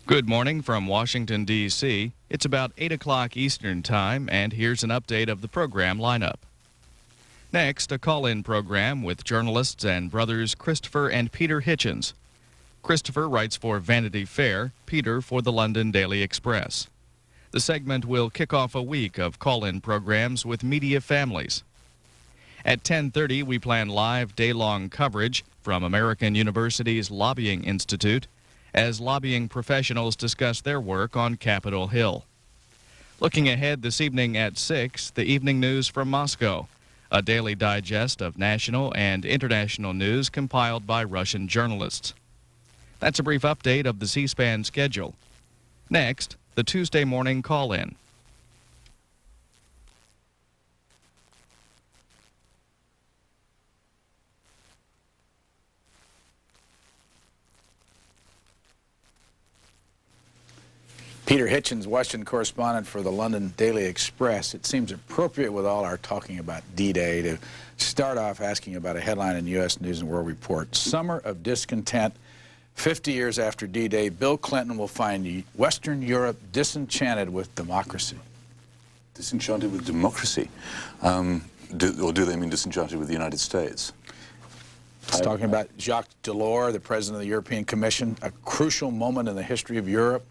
Good morning from Washington, D.C. It's about 8 o'clock Eastern Time, and here's an update of the program lineup. Next, a call-in program with journalists and brothers Christopher and Peter Hitchens. Christopher writes for Vanity Fair, Peter for the London Daily Express. The segment will kick off a week of call-in programs with media families. At 10:30, we plan live day-long coverage from American University's Lobbying Institute as lobbying professionals discuss their work on Capitol Hill. Looking ahead this evening at 6, the evening news from Moscow, a daily digest of national and international news compiled by Russian journalists. That's a brief update of the C-SPAN schedule. Next, the Tuesday morning call-in. Peter Hitchens, Washington correspondent for the London Daily Express. It seems appropriate with all our talking about D-Day to start off asking about a headline in U.S. News and World Report. Summer of discontent. 50 years after D-Day, Bill Clinton will find Western Europe disenchanted with democracy. Disenchanted with democracy? Or do they mean disenchanted with the United States? It's talking about Jacques Delors, the president of the European Commission, a crucial moment in the history of Europe.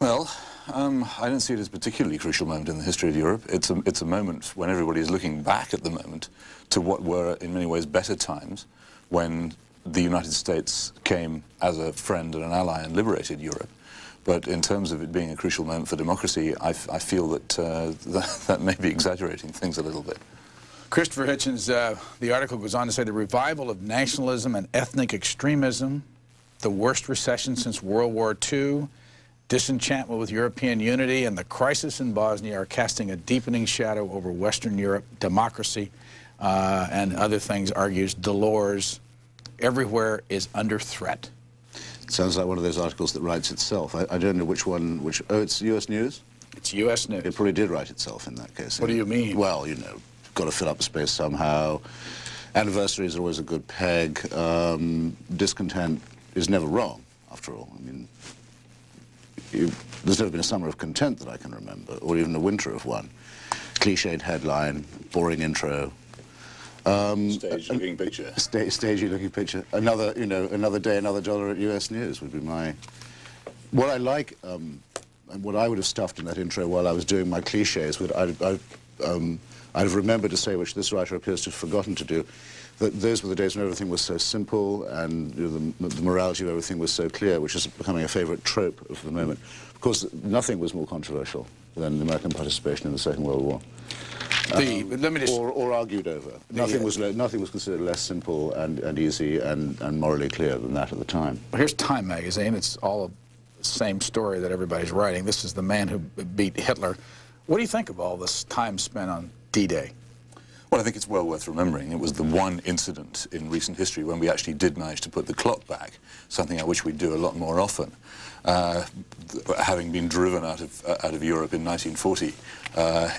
Well, I don't see it as a particularly crucial moment in the history of Europe. It's a moment when everybody is looking back at the moment to what were, in many ways, better times when the United States came as a friend and an ally and liberated Europe. But in terms of it being a crucial moment for democracy, I feel that that may be exaggerating things a little bit. Christopher Hitchens, the article goes on to say the revival of nationalism and ethnic extremism, the worst recession since World War II, disenchantment with European unity, and the crisis in Bosnia are casting a deepening shadow over Western Europe, democracy, and other things, argues Delors. Everywhere is under threat. Sounds like one of those articles that writes itself. I don't know which one, oh, it's U.S. News? It's U.S. News. It probably did write itself in that case. What do you mean? Well, you know, got to fill up the space somehow. Anniversaries are always a good peg. Discontent is never wrong, after all. I mean, there's never been a summer of content that I can remember, or even a winter of one. Cliched headline, boring intro. Stagey-looking picture. Stagey-looking picture. Another, you know, another day, another dollar at U.S. News would be my... What I like, and what I would have stuffed in that intro while I was doing my cliches, I'd have remembered to say, which this writer appears to have forgotten to do, that those were the days when everything was so simple and, you know, the morality of everything was so clear, which is becoming a favorite trope of the moment. Of course, nothing was more controversial than the American participation in the Second World War. Let me just... or argued over. Nothing was considered less simple and easy and morally clear than that at the time. Well, here's Time magazine. It's all the same story that everybody's writing. This is the man who beat Hitler. What do you think of all this time spent on D-Day? Well, I think it's well worth remembering. It was the one incident in recent history when we actually did manage to put the clock back, something I wish we'd do a lot more often. Having been driven out of Europe in 1940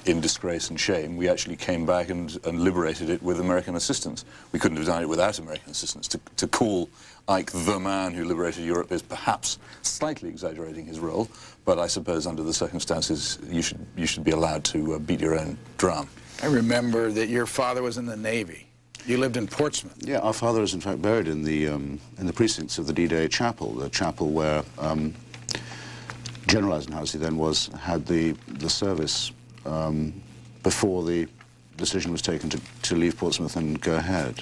in disgrace and shame, we actually came back and liberated it with American assistance. We couldn't have done it without American assistance. To call Ike the man who liberated Europe is perhaps slightly exaggerating his role, but I suppose under the circumstances you should be allowed to beat your own drum. I remember that your father was in the Navy. You lived in Portsmouth. Yeah, our father is in fact buried in the precincts of the D-Day chapel, the chapel where General Eisenhower, as he then was, had the service before the decision was taken to leave Portsmouth and go ahead.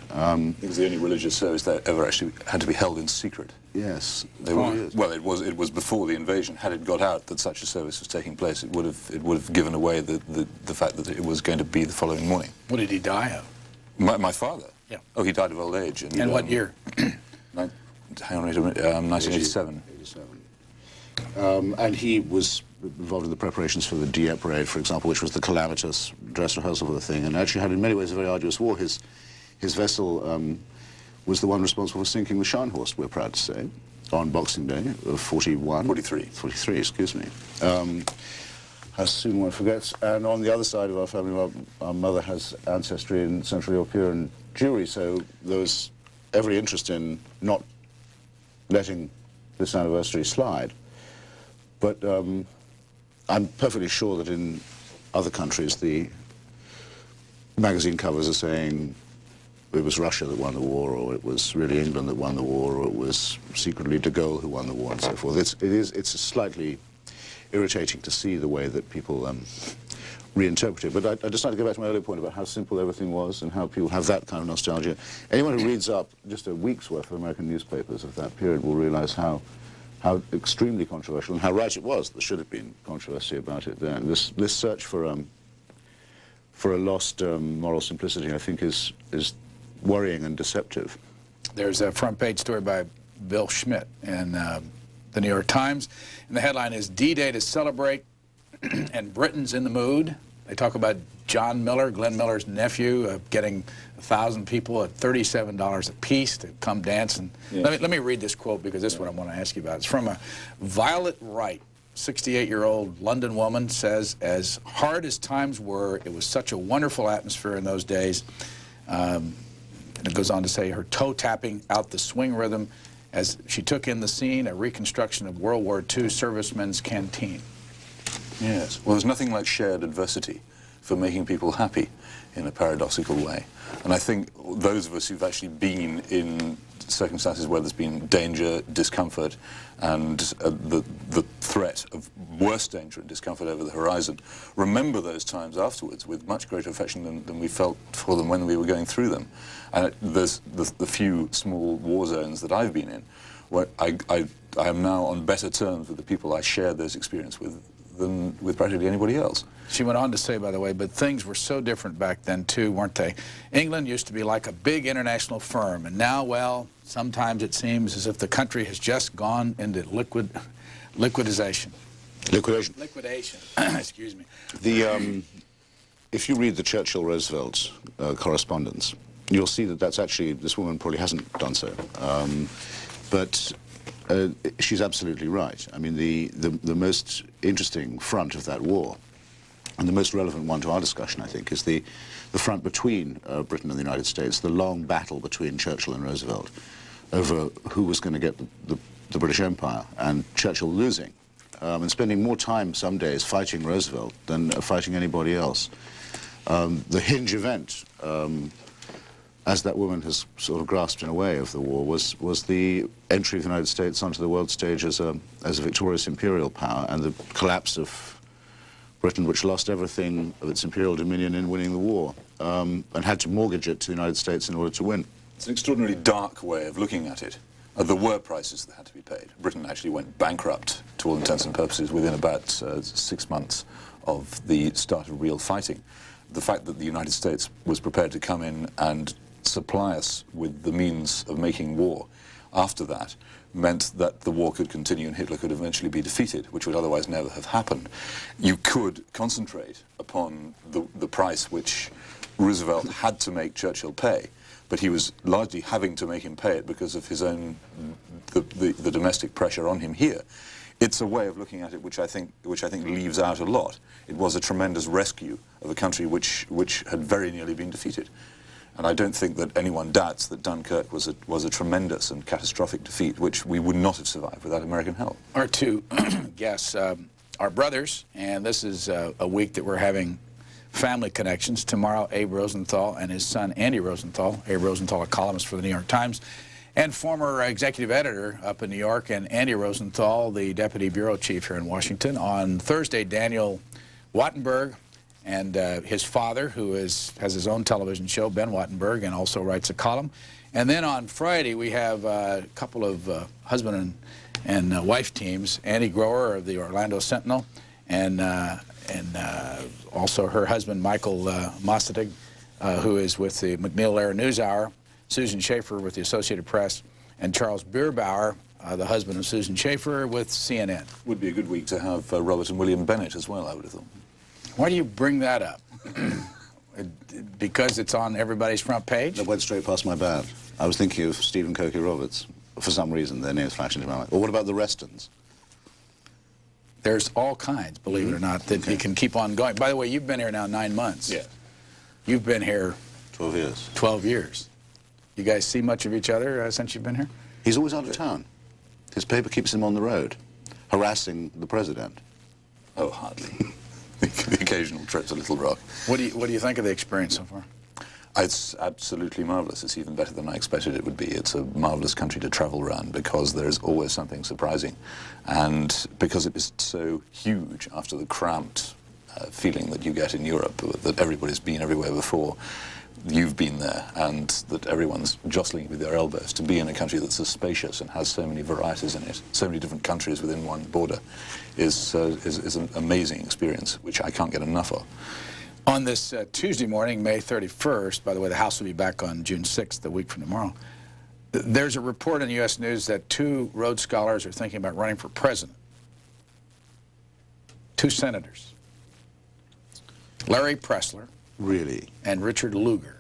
It was the only religious service that ever actually had to be held in secret. Yes. Well, it was before the invasion. Had it got out that such a service was taking place, it would have given away the fact that it was going to be the following morning. What did he die of? My father? Yeah. Oh, he died of old age. And what year? Hang on a minute, 1987. And he was involved in the preparations for the Dieppe parade, for example, which was the calamitous dress rehearsal for the thing, and actually had in many ways a very arduous war. His vessel was the one responsible for sinking the Scharnhorst, we're proud to say, on Boxing Day of 43, excuse me. As soon one forgets. And on the other side of our family, our mother has ancestry in Central European Jewry, so there was every interest in not letting this anniversary slide. But I'm perfectly sure that in other countries the magazine covers are saying it was Russia that won the war, or it was really England that won the war, or it was secretly de Gaulle who won the war, and so forth. It's slightly irritating to see the way that people reinterpret it. But I'd just like to go back to my earlier point about how simple everything was and how people have that kind of nostalgia. Anyone who reads up just a week's worth of American newspapers of that period will realize how extremely controversial and how right it was. There should have been controversy about it then. This search for a lost moral simplicity, I think, is worrying and deceptive. There's a front page story by Bill Schmidt in the New York Times, and the headline is D-Day to Celebrate and Britain's in the Mood. They talk about John Miller, Glenn Miller's nephew, getting 1,000 people at $37 a piece to come dance. And yeah. let me read this quote, because this is what I want to ask you about. It's from a Violet Wright, 68-year-old London woman, says, as hard as times were, it was such a wonderful atmosphere in those days. And it goes on to say her toe tapping out the swing rhythm as she took in the scene, a reconstruction of World War II servicemen's canteen. Yes. Well, there's nothing like shared adversity for making people happy in a paradoxical way. And I think those of us who've actually been in circumstances where there's been danger, discomfort, and the threat of worse danger and discomfort over the horizon, remember those times afterwards with much greater affection than we felt for them when we were going through them. And there's the few small war zones that I've been in where I am now on better terms with the people I shared those experiences with than with practically anybody else. She went on to say, by the way, but things were so different back then, too, weren't they? England used to be like a big international firm, and now, well, sometimes it seems as if the country has just gone into liquidation. Liquidation. Liquidation. Excuse me. If you read the Churchill-Roosevelt correspondence, you'll see that that's actually, this woman probably hasn't done so. But she's absolutely right. I mean, the most interesting front of that war, and the most relevant one to our discussion, I think, is the front between Britain and the United States, the long battle between Churchill and Roosevelt over who was going to get the British Empire, and Churchill losing, and spending more time some days fighting Roosevelt than fighting anybody else. The hinge event, as that woman has sort of grasped in a way of the war, was the entry of the United States onto the world stage as a victorious imperial power, and the collapse of Britain, which lost everything of its imperial dominion in winning the war, and had to mortgage it to the United States in order to win. It's an extraordinarily dark way of looking at it. There were prices that had to be paid. Britain actually went bankrupt, to all intents and purposes, within about 6 months of the start of real fighting. The fact that the United States was prepared to come in and supply us with the means of making war after that meant that the war could continue and Hitler could eventually be defeated, which would otherwise never have happened. You could concentrate upon the price which Roosevelt had to make Churchill pay, but he was largely having to make him pay it because of his own, the domestic pressure on him here. It's a way of looking at it which I think leaves out a lot. It was a tremendous rescue of a country which had very nearly been defeated. And I don't think that anyone doubts that Dunkirk was a tremendous and catastrophic defeat, which we would not have survived without American help. Our two guests are brothers, and this is a week that we're having family connections. Tomorrow, Abe Rosenthal and his son, Andy Rosenthal. Abe Rosenthal, a columnist for the New York Times, and former executive editor up in New York, and Andy Rosenthal, the deputy bureau chief here in Washington. On Thursday, Daniel Wattenberg and his father, who has his own television show, Ben Wattenberg, and also writes a column. And then on Friday, we have a couple of husband and wife teams, Annie Grower of the Orlando Sentinel, and also her husband, Michael Mostadig, who is with the McNeil-Lehrer NewsHour, Susan Schaefer with the Associated Press, and Charles Bierbauer, the husband of Susan Schaefer, with CNN. Would be a good week to have Robert and William Bennett as well, I would have thought. Why do you bring that up? Because it's on everybody's front page? That went straight past my bat. I was thinking of Stephen Cokie Roberts. For some reason, their names flashed into my mind. Or what about the Restons? There's all kinds, believe it or not, that you can keep on going. By the way, you've been here now 9 months. Yeah. You've been here 12 years. 12 years. You guys see much of each other since you've been here? He's always out of town. His paper keeps him on the road. harassing the president? Oh, hardly. The occasional trip to Little Rock. What do you think of the experience so far? It's absolutely marvelous. It's even better than I expected it would be. It's a marvelous country to travel around because there's always something surprising. And because it is so huge after the cramped feeling that you get in Europe, that everybody's been everywhere before, you've been there, and that everyone's jostling with their elbows. To be in a country that's so spacious and has so many varieties in it, so many different countries within one border, is an amazing experience, which I can't get enough of. On this Tuesday morning, May 31st, by the way, the House will be back on June 6th, a week from tomorrow, there's a report in the U.S. News that 2 Rhodes Scholars are thinking about running for president. 2 senators. Larry Pressler. Really? And Richard Lugar.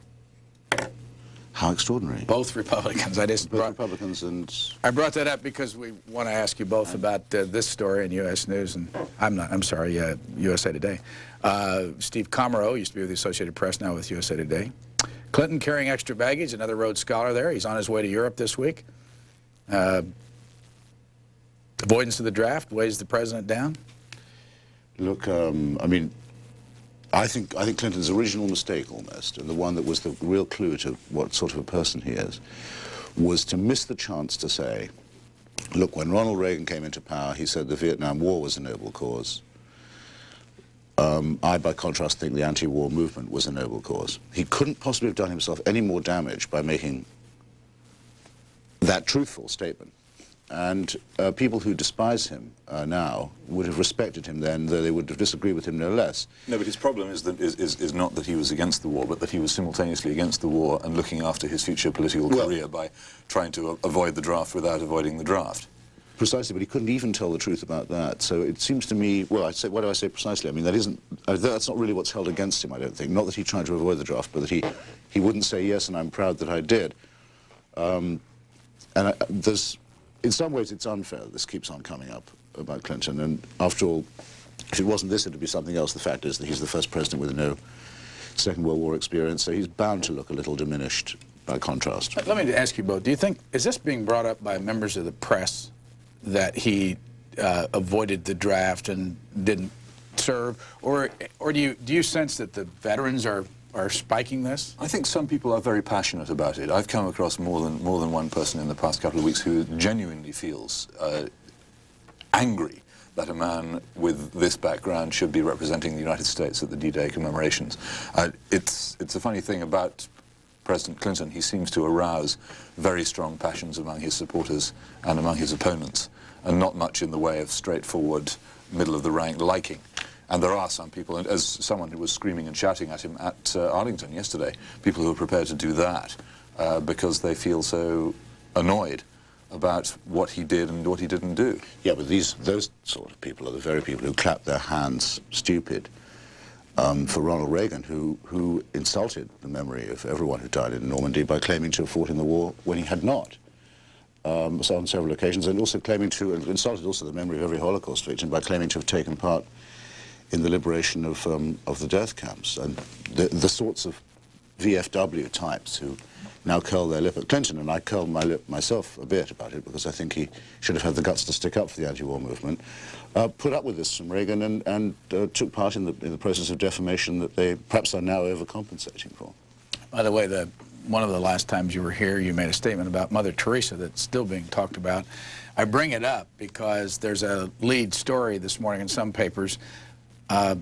How extraordinary. Both Republicans. Republicans and... I brought that up because we want to ask you both about this story in U.S. News, and USA Today. Steve Comereau used to be with the Associated Press, now with USA Today. Clinton carrying extra baggage, another Rhodes Scholar there. He's on his way to Europe this week. Avoidance of the draft weighs the president down. Look, I mean, I think Clinton's original mistake, almost, and the one that was the real clue to what sort of a person he is, was to miss the chance to say, look, when Ronald Reagan came into power, he said the Vietnam War was a noble cause. I, by contrast, think the anti-war movement was a noble cause. He couldn't possibly have done himself any more damage by making that truthful statement. And people who despise him now would have respected him then, though they would have disagreed with him no less. No, but his problem is that is not that he was against the war, but that he was simultaneously against the war and looking after his future political career by trying to avoid the draft without avoiding the draft. Precisely, but he couldn't even tell the truth about that. So it seems to me, well, what do I say precisely? I mean, that's not really what's held against him, I don't think. Not that he tried to avoid the draft, but that he wouldn't say yes, and I'm proud that I did. In some ways, it's unfair. This keeps on coming up about Clinton. And after all, if it wasn't this, it would be something else. The fact is that he's the first president with no Second World War experience, so he's bound to look a little diminished by contrast. Let me ask you both. Do you think, is this being brought up by members of the press that he avoided the draft and didn't serve? Or do you sense that the veterans are spiking this? I think some people are very passionate about it. I've come across more than one person in the past couple of weeks who genuinely feels angry that a man with this background should be representing the United States at the D-Day commemorations. It's a funny thing about President Clinton. He seems to arouse very strong passions among his supporters and among his opponents, and not much in the way of straightforward, middle-of-the-rank liking. And there are some people, and as someone who was screaming and shouting at him at Arlington yesterday, people who are prepared to do that because they feel so annoyed about what he did and what he didn't do. Yeah, but those sort of people are the very people who clap their hands stupid for Ronald Reagan, who insulted the memory of everyone who died in Normandy by claiming to have fought in the war when he had not. So on several occasions, and also claiming to, and insulted also the memory of every Holocaust victim by claiming to have taken part in the liberation of the death camps. And the sorts of VFW types who now curl their lip at Clinton, and I curl my lip myself a bit about it because I think he should have had the guts to stick up for the anti-war movement, put up with this from Reagan and took part in the process of defamation that they perhaps are now overcompensating for. By the way, one of the last times you were here, you made a statement about Mother Teresa that's still being talked about. I bring it up because there's a lead story this morning in some papers.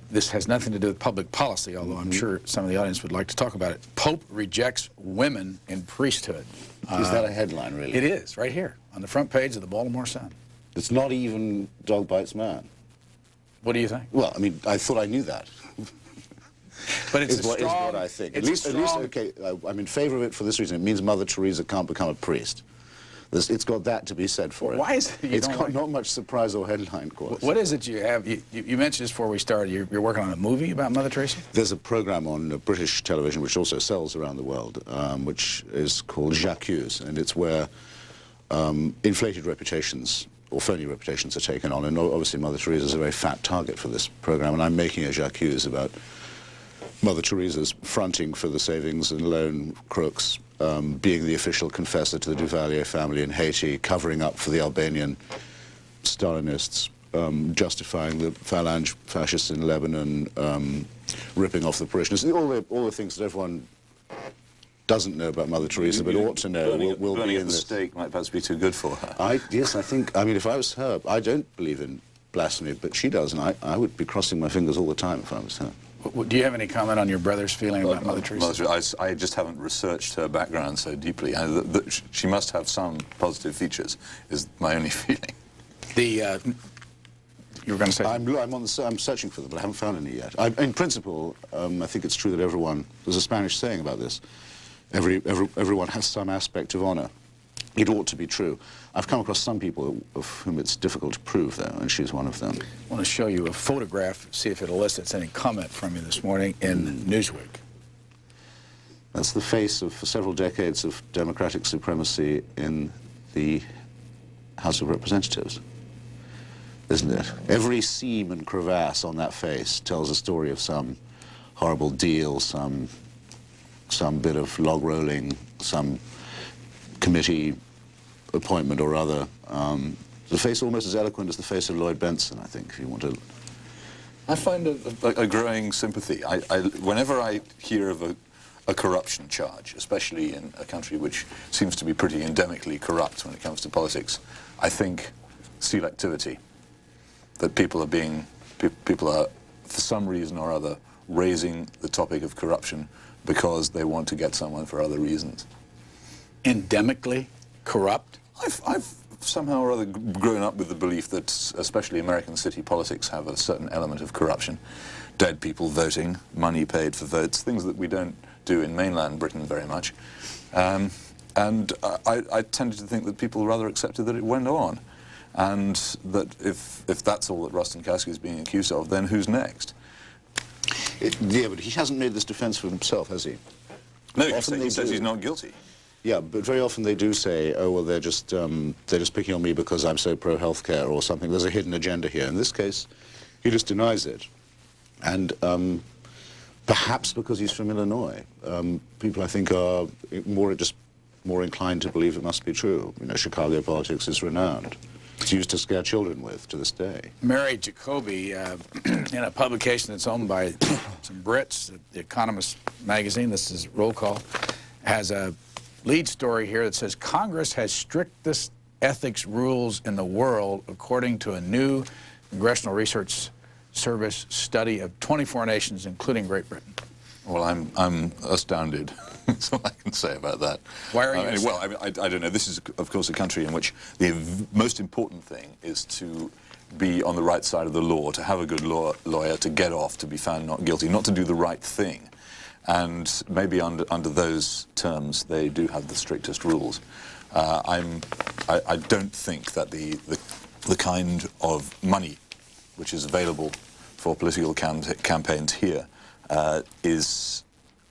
This has nothing to do with public policy, although I'm sure some of the audience would like to talk about it. Pope rejects women in priesthood. Is that a headline, really? It is, right here, on the front page of the Baltimore Sun. It's not even Dog Bites Man. What do you think? Well, I mean, I thought I knew that. But it's is what I think. At least, okay, I'm in favor of it for this reason. It means Mother Teresa can't become a priest. It's got that to be said for it. Why is it? It's got not much surprise or headline quality. What is it you have? You mentioned this before we started. You're working on a movie about Mother Teresa? There's a program on British television which also sells around the world, which is called J'accuse, and it's where inflated reputations or phony reputations are taken on. And obviously Mother Teresa is a very fat target for this program, and I'm making a J'accuse about Mother Teresa's fronting for the savings and loan crooks, being the official confessor to the Duvalier family in Haiti, covering up for the Albanian Stalinists, justifying the Phalange fascists in Lebanon, ripping off the parishioners, all the things that everyone doesn't know about Mother Teresa but ought to know will be in the this. stake might perhaps be too good for her. Yes, I mean, if I was her, I don't believe in blasphemy, but she does, and I would be crossing my fingers all the time if I was her. Do you have any comment on your brother's feeling about Mother Teresa? I just haven't researched her background so deeply. She must have some positive features, is my only feeling. You were going to say? I'm searching for them, but I haven't found any yet. In principle, I think it's true that everyone, there's a Spanish saying about this, everyone has some aspect of honor. It ought to be true. I've come across some people of whom it's difficult to prove, though, and she's one of them. I want to show you a photograph, see if it elicits any comment from you this morning in Newsweek. That's the face of, for several decades, of democratic supremacy in the House of Representatives, isn't it? Every seam and crevasse on that face tells a story of some horrible deal, some bit of log rolling, some committee appointment or other. The face almost as eloquent as the face of Lloyd Benson, I think, if you want to. I find a growing sympathy. Whenever I hear of a corruption charge, especially in a country which seems to be pretty endemically corrupt when it comes to politics, I think selectivity. That people are, for some reason or other, raising the topic of corruption because they want to get someone for other reasons. Endemically corrupt? I've somehow or other grown up with the belief that especially American city politics have a certain element of corruption. Dead people voting, money paid for votes, things that we don't do in mainland Britain very much. And I tended to think that people rather accepted that it went on. And that if that's all that Rostenkowski is being accused of, then who's next? Yeah, but he hasn't made this defense for himself, has he? No, he says he's not guilty. Yeah, but very often they do say, oh, well, they're just picking on me because I'm so pro-healthcare or something. There's a hidden agenda here. In this case, he just denies it. And perhaps because he's from Illinois, people, I think, are more inclined to believe it must be true. You know, Chicago politics is renowned. It's used to scare children with to this day. Mary Jacoby, in a publication that's owned by some Brits, The Economist magazine, this is Roll Call, has a lead story here that says Congress has strictest ethics rules in the world according to a new Congressional Research Service study of 24 nations, including Great Britain. Well, I'm astounded. That's all I can say about that. Why are you? Well, I don't know. This is, of course, a country in which the most important thing is to be on the right side of the law, to have a good lawyer, to get off, to be found not guilty, not to do the right thing. And maybe under those terms, they do have the strictest rules. I don't think that the kind of money which is available for political campaigns here is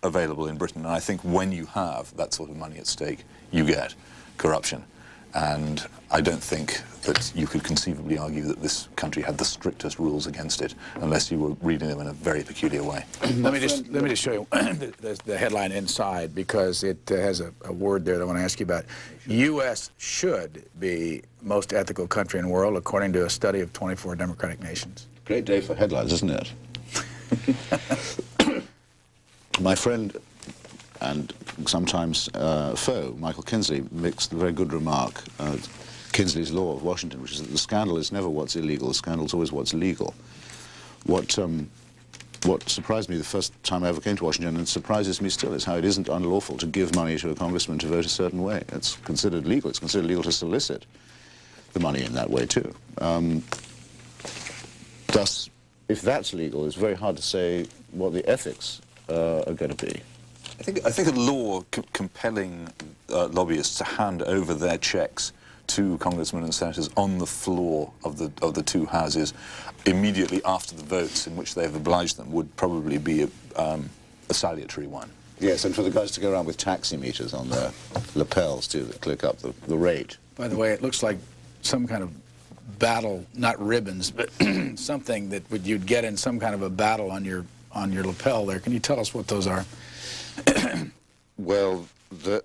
available in Britain. And I think when you have that sort of money at stake, you get corruption. And I don't think that you could conceivably argue that this country had the strictest rules against it, unless you were reading them in a very peculiar way. Let me just show you the headline inside, because it has a word there that I want to ask you about. U.S. should be most ethical country in the world, according to a study of 24 democratic nations. Great day for headlines, isn't it? My friend and sometimes foe, Michael Kinsley, makes the very good remark, Kinsley's Law of Washington, which is that the scandal is never what's illegal, the scandal is always what's legal. What surprised me the first time I ever came to Washington, and surprises me still, is how it isn't unlawful to give money to a congressman to vote a certain way. It's considered legal. It's considered legal to solicit the money in that way, too. Thus, if that's legal, it's very hard to say what the ethics are going to be. I think a law compelling lobbyists to hand over their checks to congressmen and senators on the floor of the two houses immediately after the votes in which they have obliged them would probably be a salutary one. Yes, and for the guys to go around with taximeters on their lapels too, that click up the rate. By the way, it looks like some kind of battle, not ribbons, but something that you'd get in some kind of a battle on your lapel there. Can you tell us what those are? Well,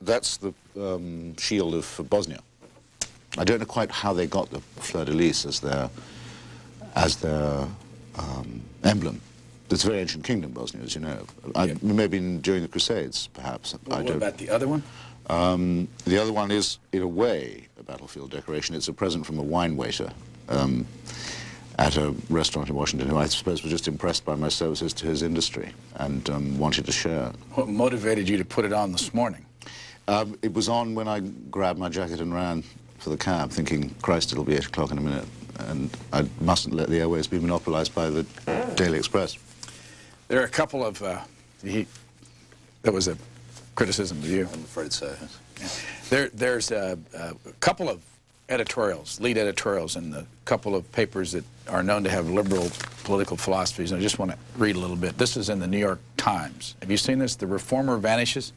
that's the shield of Bosnia. I don't know quite how they got the fleur-de-lis as their as their emblem. It's a very ancient kingdom, Bosnia, as you know. Maybe during the Crusades, perhaps. What about the other one? The other one is, in a way, a battlefield decoration. It's a present from a wine waiter at a restaurant in Washington, who I suppose was just impressed by my services to his industry and wanted to share. What motivated you to put it on this morning? It was on when I grabbed my jacket and ran for the cab, thinking, Christ, it'll be 8 o'clock in a minute, and I mustn't let the airways be monopolized by the Daily Express. There are a couple of, that was a criticism of you. I'm afraid so. There's a couple of editorials, lead editorials, in the couple of papers that are known to have liberal political philosophies, and I just want to read a little bit. This is in the New York Times. Have you seen this? The reformer vanishes.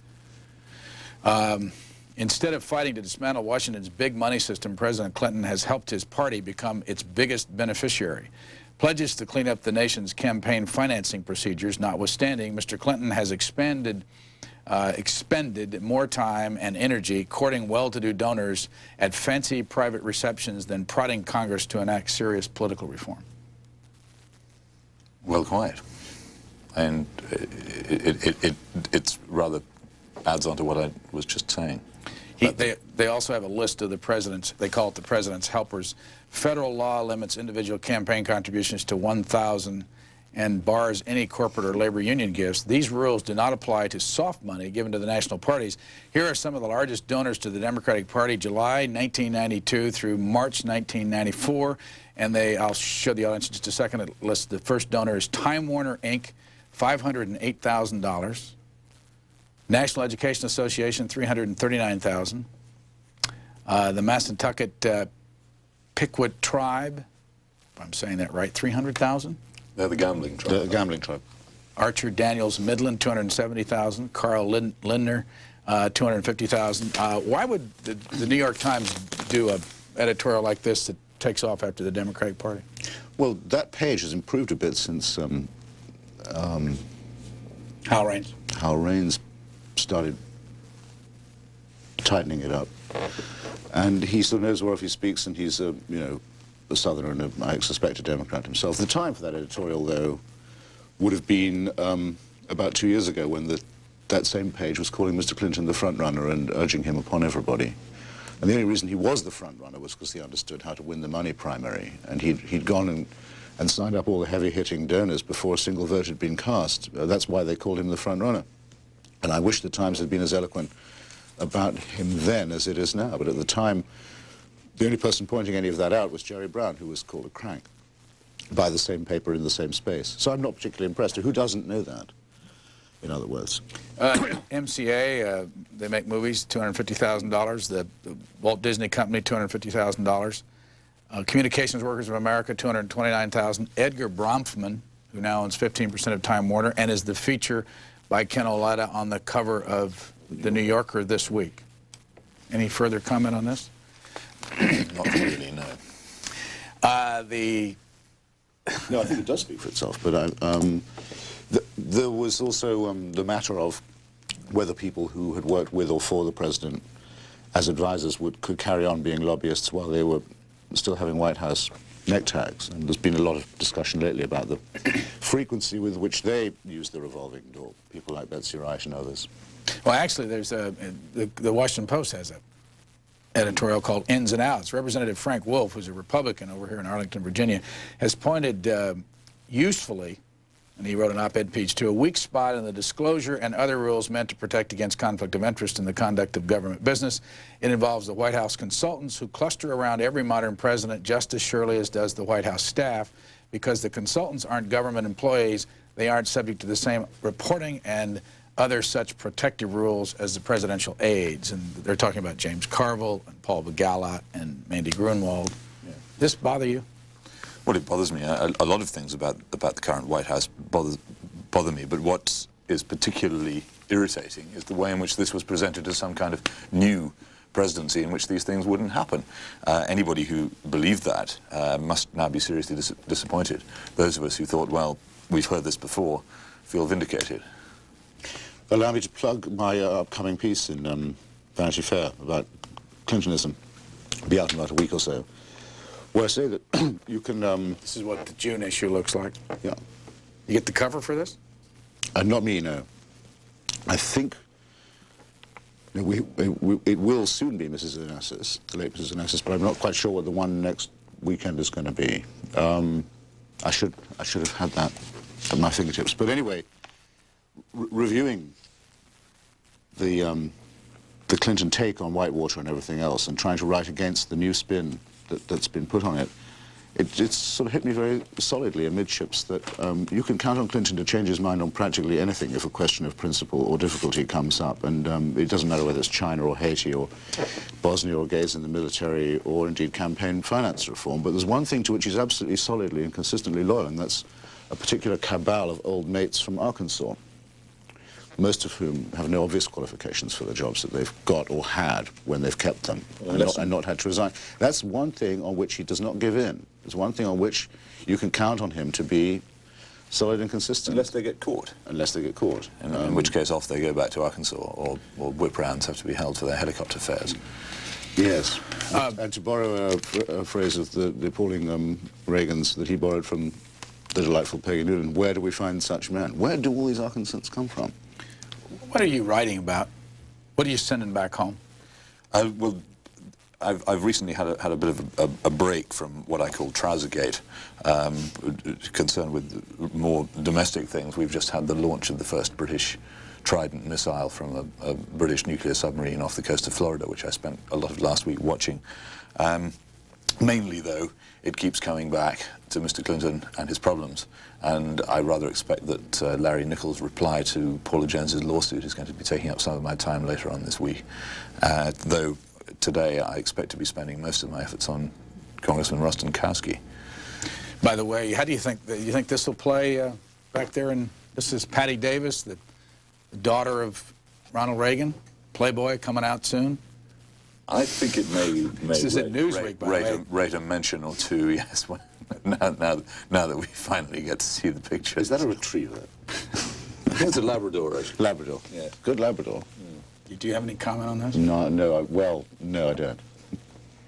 Instead of fighting to dismantle Washington's big money system, President Clinton has helped his party become its biggest beneficiary. Pledges to clean up the nation's campaign financing procedures notwithstanding, Mr. Clinton has expended more time and energy courting well-to-do donors at fancy private receptions than prodding Congress to enact serious political reform. Well, quite. And it's rather adds on to what I was just saying. They also have a list of the president's, they call it the president's helpers. Federal law limits individual campaign contributions to $1,000 and bars any corporate or labor union gifts. These rules do not apply to soft money given to the national parties. Here are some of the largest donors to the Democratic Party, July 1992 through March 1994. And I'll show the audience in just a second. List. The first donor is Time Warner, Inc., $508,000. National Education Association, $339,000. The Massantucket Piquet Tribe, if I'm saying that right, $300,000. They're the gambling tribe. The gambling tribe. Archer Daniels Midland, $270,000. Carl Lindner, $250,000. Why would the New York Times do an editorial like this that takes off after the Democratic Party? Well, that page has improved a bit since Hal Raines. Hal Raines started tightening it up, and he still knows where he speaks, and he's a a Southerner and I suspect a Democrat himself. The time for that editorial, though, would have been about 2 years ago, when that same page was calling Mr. Clinton the front runner and urging him upon everybody. And the only reason he was the front runner was because he understood how to win the money primary, and he'd gone and signed up all the heavy-hitting donors before a single vote had been cast. That's why they called him the front runner. And I wish the Times had been as eloquent about him then as it is now. But at the time, the only person pointing any of that out was Jerry Brown, who was called a crank by the same paper in the same space. So I'm not particularly impressed. Who doesn't know that, in other words? MCA, they make movies, $250,000. The Walt Disney Company, $250,000. Communications Workers of America, $229,000. Edgar Bronfman, who now owns 15% of Time Warner and is the feature by Ken Olada on the cover of The New Yorker this week. Any further comment on this? Not really, no. No, I think it does speak for itself, but there was also the matter of whether people who had worked with or for the president as advisors could carry on being lobbyists while they were still having White House neck tags. And there's been a lot of discussion lately about the frequency with which they use the revolving door, people like Betsy Wright and others. Well, actually, there's the Washington Post has a editorial called Ins and Outs. Representative Frank Wolf, who's a Republican over here in Arlington, Virginia, has pointed usefully, and he wrote an op-ed piece, to a weak spot in the disclosure and other rules meant to protect against conflict of interest in the conduct of government business. It involves the White House consultants who cluster around every modern president just as surely as does the White House staff. Because the consultants aren't government employees, they aren't subject to the same reporting and other such protective rules as the presidential aides. And they're talking about James Carville and Paul Begala and Mandy Grunwald. Yeah. This bother you? Well, it bothers me. A lot of things about the current White House bother me, but what is particularly irritating is the way in which this was presented as some kind of new presidency in which these things wouldn't happen. Anybody who believed that must now be seriously disappointed. Those of us who thought, well, we've heard this before, feel vindicated. Allow me to plug my upcoming piece in Vanity Fair about Clintonism. It'll be out in about a week or so. Well, I say that you can, This is what the June issue looks like. yeah. You get the cover for this? Not me, no. I think it will soon be Mrs. Onassis, the late Mrs. Onassis, but I'm not quite sure what the one next weekend is going to be. I should have had that at my fingertips. But anyway, reviewing the Clinton take on Whitewater and everything else, and trying to write against the new spin that's been put on it, it's sort of hit me very solidly amidships that you can count on Clinton to change his mind on practically anything if a question of principle or difficulty comes up. And it doesn't matter whether it's China or Haiti or Bosnia or gays in the military or indeed campaign finance reform. But there's one thing to which he's absolutely solidly and consistently loyal, and that's a particular cabal of old mates from Arkansas, most of whom have no obvious qualifications for the jobs that they've got or had when they've kept them and not had to resign. That's one thing on which he does not give in. It's one thing on which you can count on him to be solid and consistent. Unless they get caught. Unless they get caught. In which case off they go back to Arkansas, or whip rounds have to be held for their helicopter fares. Yes. And to borrow a phrase of the appalling Reagan's that he borrowed from the delightful Peggy Noonan, where do we find such men? Where do all these Arkansans come from? What are you writing about? What are you sending back home? Well, I've recently had a bit of a break from what I call Trousergate, concerned with more domestic things. We've just had the launch of the first British Trident missile from a British nuclear submarine off the coast of Florida, which I spent a lot of last week watching. Mainly, though, it keeps coming back to Mr. Clinton and his problems, and I rather expect that Larry Nichols' reply to Paula Jones's lawsuit is going to be taking up some of my time later on this week, though today I expect to be spending most of my efforts on Congressman Rostenkowski. By the way, how do you think this will play back there? And this is Patty Davis, the daughter of Ronald Reagan, Playboy, coming out soon. I think it may This is at Newsweek, by the way. Rate a mention or two, yes. Now that we finally get to see the picture. Is that a retriever? I think it's a Labrador, actually. Labrador. Yeah. Good Labrador. Do you have any comment on this? No, no, I don't.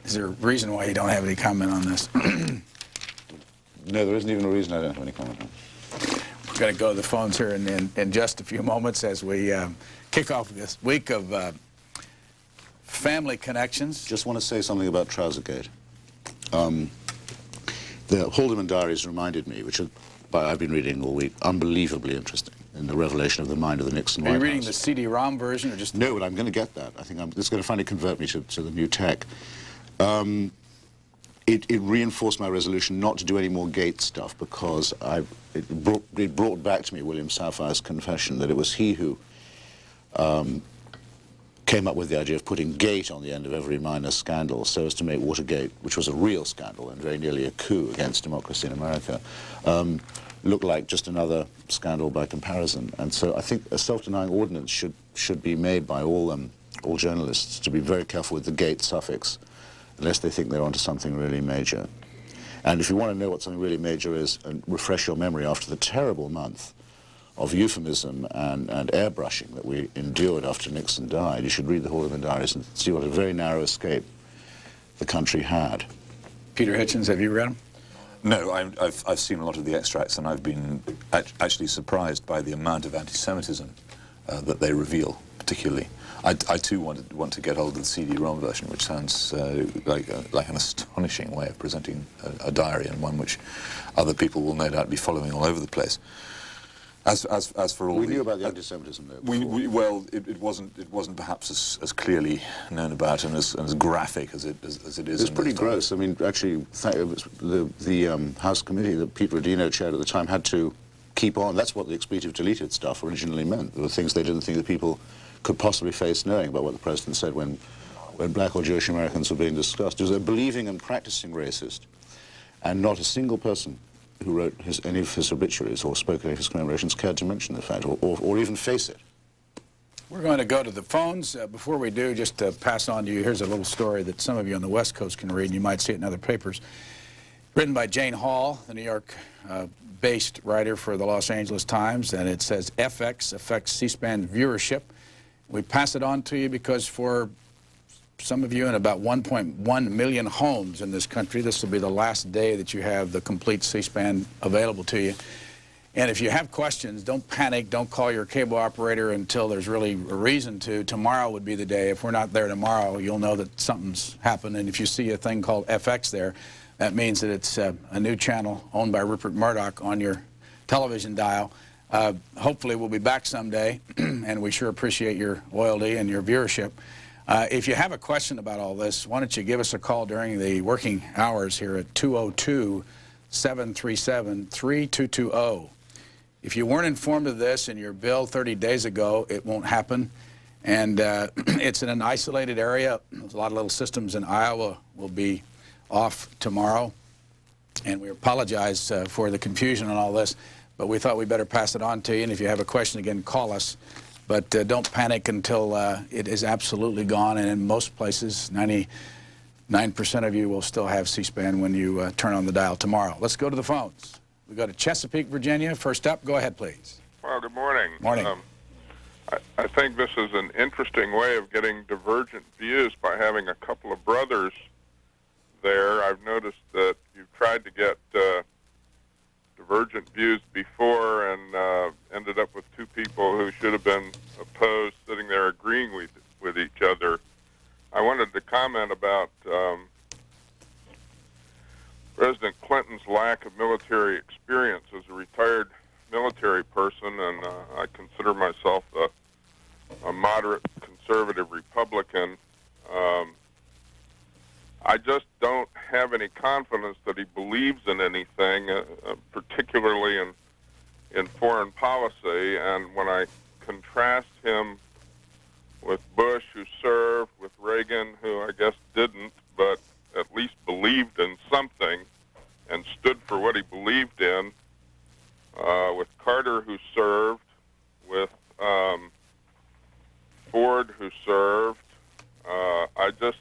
Is there a reason why you don't have any comment on this? No, there isn't even a reason I don't have any comment on it. We're going to go to the phones here in just a few moments as we kick off this week of family connections. Just want to say something about Trousergate. The Haldeman Diaries reminded me, which I've been reading all week, unbelievably interesting, in the revelation of the mind of the Nixon White House. Are you reading the CD-ROM version or just... No, but I'm going to get that. I think it's going to finally convert me to the new tech. It reinforced my resolution not to do any more Gate stuff, because it brought back to me William Sapphire's confession that it was he who came up with the idea of putting Gate on the end of every minor scandal so as to make Watergate, which was a real scandal and very nearly a coup against democracy in America, look like just another scandal by comparison. And so I think a self-denying ordinance should be made by all journalists to be very careful with the Gate suffix, unless they think they're onto something really major. And if you want to know what something really major is, and refresh your memory after the terrible month of euphemism and airbrushing that we endured after Nixon died, you should read the Haldeman Diaries and see what a very narrow escape the country had. Peter Hitchens, have you read them? No, I've seen a lot of the extracts, and I've been actually surprised by the amount of anti-Semitism that they reveal, particularly. I too want to get hold of the CD-ROM version, which sounds like an astonishing way of presenting a diary, and one which other people will no doubt be following all over the place. As for all, we knew about the anti-Semitism though. Well, it wasn't perhaps as clearly known about and as graphic as it is. It was pretty gross. I mean, actually, the House committee that Pete Rodino chaired at the time had to keep on. That's what the expletive deleted stuff originally meant. There were things they didn't think that people could possibly face knowing about what the president said when black or Jewish Americans were being discussed. He was a believing and practicing racist, and not a single person who wrote any of his obituaries or spoke any of his commemorations cared to mention the fact or even face it. We're going to go to the phones. Before we do, just to pass on to you, here's a little story that some of you on the West Coast can read, and you might see it in other papers. Written by Jane Hall, the New York-based writer for the Los Angeles Times, and it says FX affects C-SPAN viewership. We pass it on to you because for some of you in about 1.1 million homes in this country, this will be the last day that you have the complete C-SPAN available to you. And if you have questions, don't panic. Don't call your cable operator until there's really a reason to. Tomorrow would be the day. If we're not there tomorrow, you'll know that something's happened. And if you see a thing called FX there, that means that it's a new channel owned by Rupert Murdoch on your television dial. Hopefully we'll be back someday, and we sure appreciate your loyalty and your viewership. If you have a question about all this, why don't you give us a call during the working hours here at 202-737-3220. If you weren't informed of this in your bill 30 days ago, it won't happen. And it's in an isolated area. There's a lot of little systems in Iowa will be off tomorrow. And we apologize for the confusion on all this, but we thought we'd better pass it on to you. And if you have a question, again, call us. But don't panic until it is absolutely gone. And in most places, 99% of you will still have C-SPAN when you turn on the dial tomorrow. Let's go to the phones. We go to Chesapeake, Virginia. First up, go ahead, please. Well, good morning. Morning. I think this is an interesting way of getting divergent views by having a couple of brothers there. I've noticed that you've tried to get divergent views before and ended up with two people who should have been opposed sitting there agreeing with each other. I wanted to comment about President Clinton's lack of military experience. As a retired military person, and I consider myself a moderate conservative Republican, I just don't have any confidence that he believes in anything, particularly in foreign policy. And when I contrast him with Bush, who served, with Reagan, who I guess didn't, but at least believed in something and stood for what he believed in, with Carter, who served, with Ford, who served, I just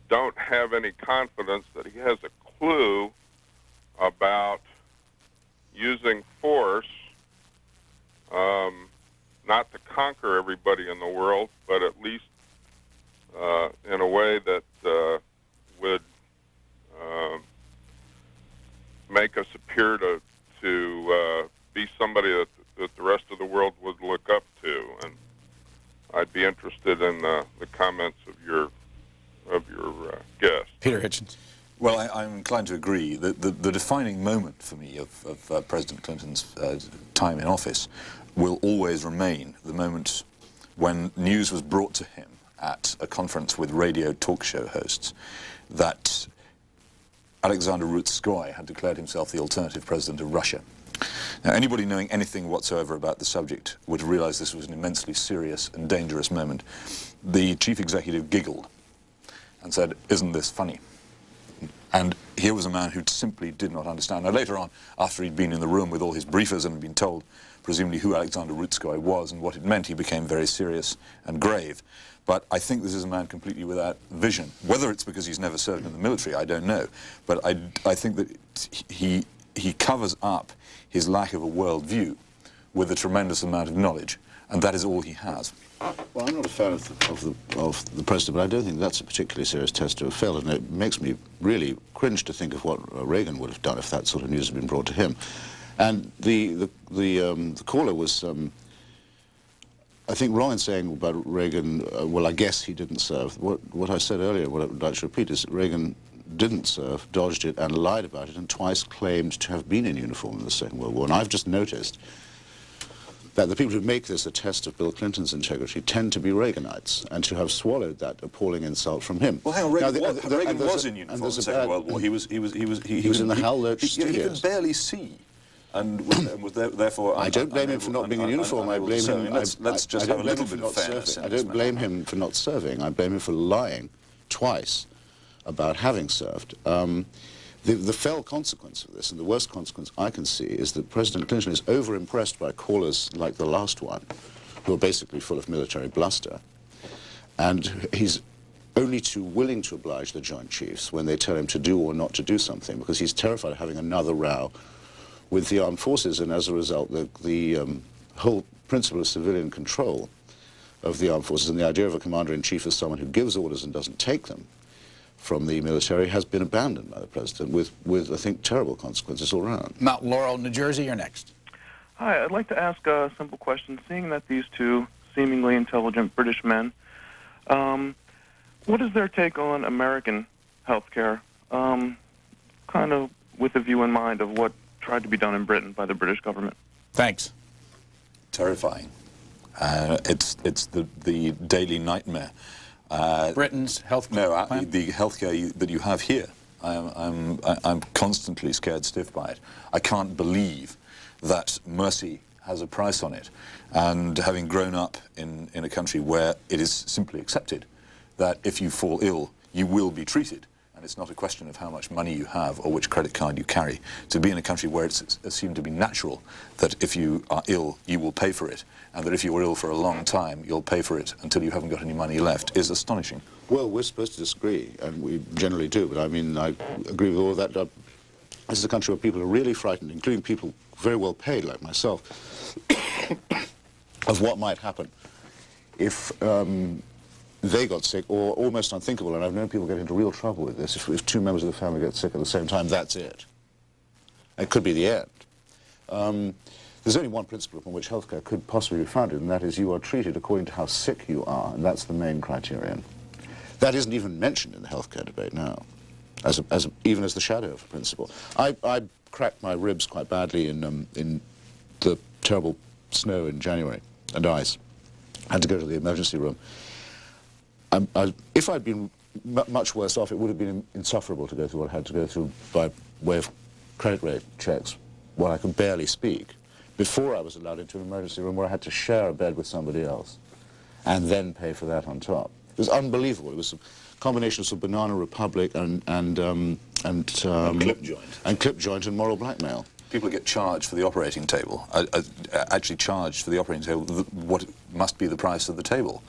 don't have any confidence that he has a clue about using force, not to conquer everybody in the world, but at least in a way that would make us appear to be somebody that the rest of the world would look up to. And I'd be interested in the comments of your guest. Peter Hitchens. Well, I'm inclined to agree that the defining moment for me of President Clinton's time in office will always remain the moment when news was brought to him at a conference with radio talk show hosts that Alexander Rutskoy had declared himself the alternative president of Russia. Now, anybody knowing anything whatsoever about the subject would realize this was an immensely serious and dangerous moment. The chief executive giggled and said, "Isn't this funny?" And here was a man who simply did not understand. Now, later on, after he'd been in the room with all his briefers and been told, presumably, who Alexander Rutskoy was and what it meant, he became very serious and grave. But I think this is a man completely without vision. Whether it's because he's never served in the military, I don't know. But I think that he covers up his lack of a worldview with a tremendous amount of knowledge, and that is all he has. Well, I'm not a fan of the president, but I don't think that's a particularly serious test to have failed, and it makes me really cringe to think of what Reagan would have done if that sort of news had been brought to him. And the caller was, I think, wrong in saying about Reagan, well, I guess he didn't serve. What I said earlier, what I would like to repeat, is that Reagan didn't serve, dodged it, and lied about it, and twice claimed to have been in uniform in the Second World War. And I've just noticed that the people who make this a test of Bill Clinton's integrity tend to be Reaganites, and to have swallowed that appalling insult from him. Well, hang on, Reagan was in uniform in the Second World War. He was in the Hal Loach studios. He could barely see, and was therefore. I don't blame him for not being in uniform. I blame him. Let's just have a little bit of fairness. I don't blame him for not serving. I blame him for lying twice about having served. The fell consequence of this, and the worst consequence I can see, is that President Clinton is over-impressed by callers like the last one, who are basically full of military bluster, and he's only too willing to oblige the Joint Chiefs when they tell him to do or not to do something, because he's terrified of having another row with the armed forces, and as a result, the whole principle of civilian control of the armed forces, and the idea of a commander-in-chief as someone who gives orders and doesn't take them from the military has been abandoned by the president with I think, terrible consequences all around. Mount Laurel, New Jersey, you're next. Hi, I'd like to ask a simple question. Seeing that these two seemingly intelligent British men, what is their take on American healthcare? Kind of with a view in mind of what tried to be done in Britain by the British government. Thanks. Terrifying. It's the daily nightmare. Britain's health No, plan? the healthcare that you have here, I'm constantly scared stiff by it. I can't believe that mercy has a price on it. And having grown up in a country where it is simply accepted that if you fall ill, you will be treated, and it's not a question of how much money you have or which credit card you carry, to be in a country where it's assumed to be natural that if you are ill, you will pay for it, and that if you are ill for a long time, you'll pay for it until you haven't got any money left, is astonishing. Well, we're supposed to disagree, and we generally do, but I mean, I agree with all of that. This is a country where people are really frightened, including people very well paid like myself, of what might happen if they got sick, or almost unthinkable, and I've known people get into real trouble with this. If two members of the family get sick at the same time, that's it. It could be the end. There's only one principle upon which healthcare could possibly be founded, and that is you are treated according to how sick you are, and that's the main criterion. That isn't even mentioned in the healthcare debate now, even as the shadow of a principle. I cracked my ribs quite badly in the terrible snow in January, and ice. I had to go to the emergency room. If I'd been much worse off, it would have been insufferable to go through what I had to go through by way of credit rate checks while I could barely speak, before I was allowed into an emergency room where I had to share a bed with somebody else and then pay for that on top. It was unbelievable. It was a combination of Banana Republic and clip joint and moral blackmail. People get charged for the operating table, actually charged for the operating table, what must be the price of the table.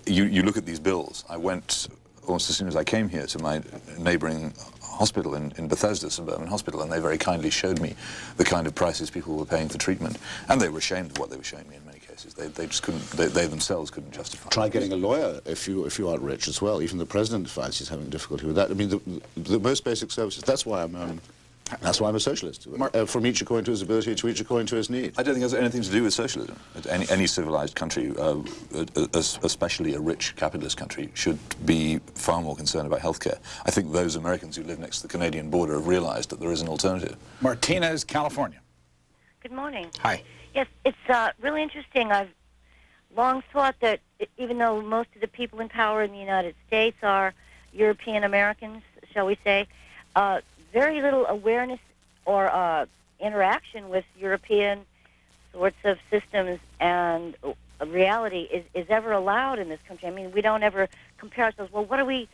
You look at these bills. I went almost as soon as I came here to my neighbouring hospital in Bethesda, suburban hospital, and they very kindly showed me the kind of prices people were paying for treatment. And they were ashamed of what they were showing me in many cases. They just couldn't, they themselves couldn't justify it. Try getting a lawyer if you aren't rich as well. Even the president finds he's having difficulty with that. I mean, the most basic services, that's why I'm a socialist. From each according to his ability, to each according to his need. I don't think it has anything to do with socialism. Any civilized country, especially a rich capitalist country, should be far more concerned about healthcare. I think those Americans who live next to the Canadian border have realized that there is an alternative. Martinez, California. Good morning. Hi. Yes, it's really interesting. I've long thought that even though most of the people in power in the United States are European Americans, shall we say, very little awareness or interaction with European sorts of systems and reality is ever allowed in this country. I mean, we don't ever compare ourselves. Well, what are we,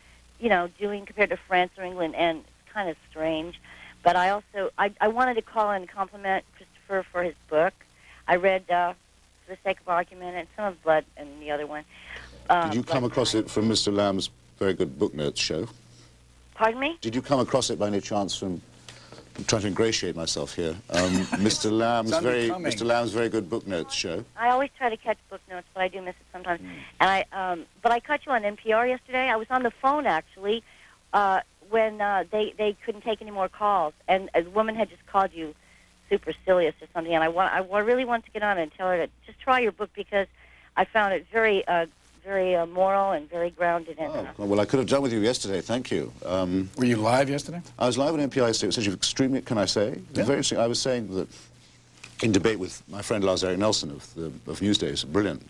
doing compared to France or England? And it's kind of strange. But I also, I wanted to call and compliment Christopher for his book. I read, for the sake of argument, and some of Blood and the other one. Did you come across it from Mr. Lamb's very good book notes show? Pardon me? Did you come across it by any chance from... I'm trying to ingratiate myself here. Mr. Lamb's very good book notes show. I always try to catch book notes, but I do miss it sometimes. And but I caught you on NPR yesterday. I was on the phone actually when they couldn't take any more calls, and a woman had just called you supercilious or something. And I really want to get on and tell her to just try your book because I found it very moral and very grounded in it. Well, I could have done with you yesterday, thank you. Were you live yesterday? I was live on NPR yesterday. It was actually extremely, can I say? Yeah. Very interesting. I was saying that in debate with my friend Lars Erik Nelson of Newsday, a brilliant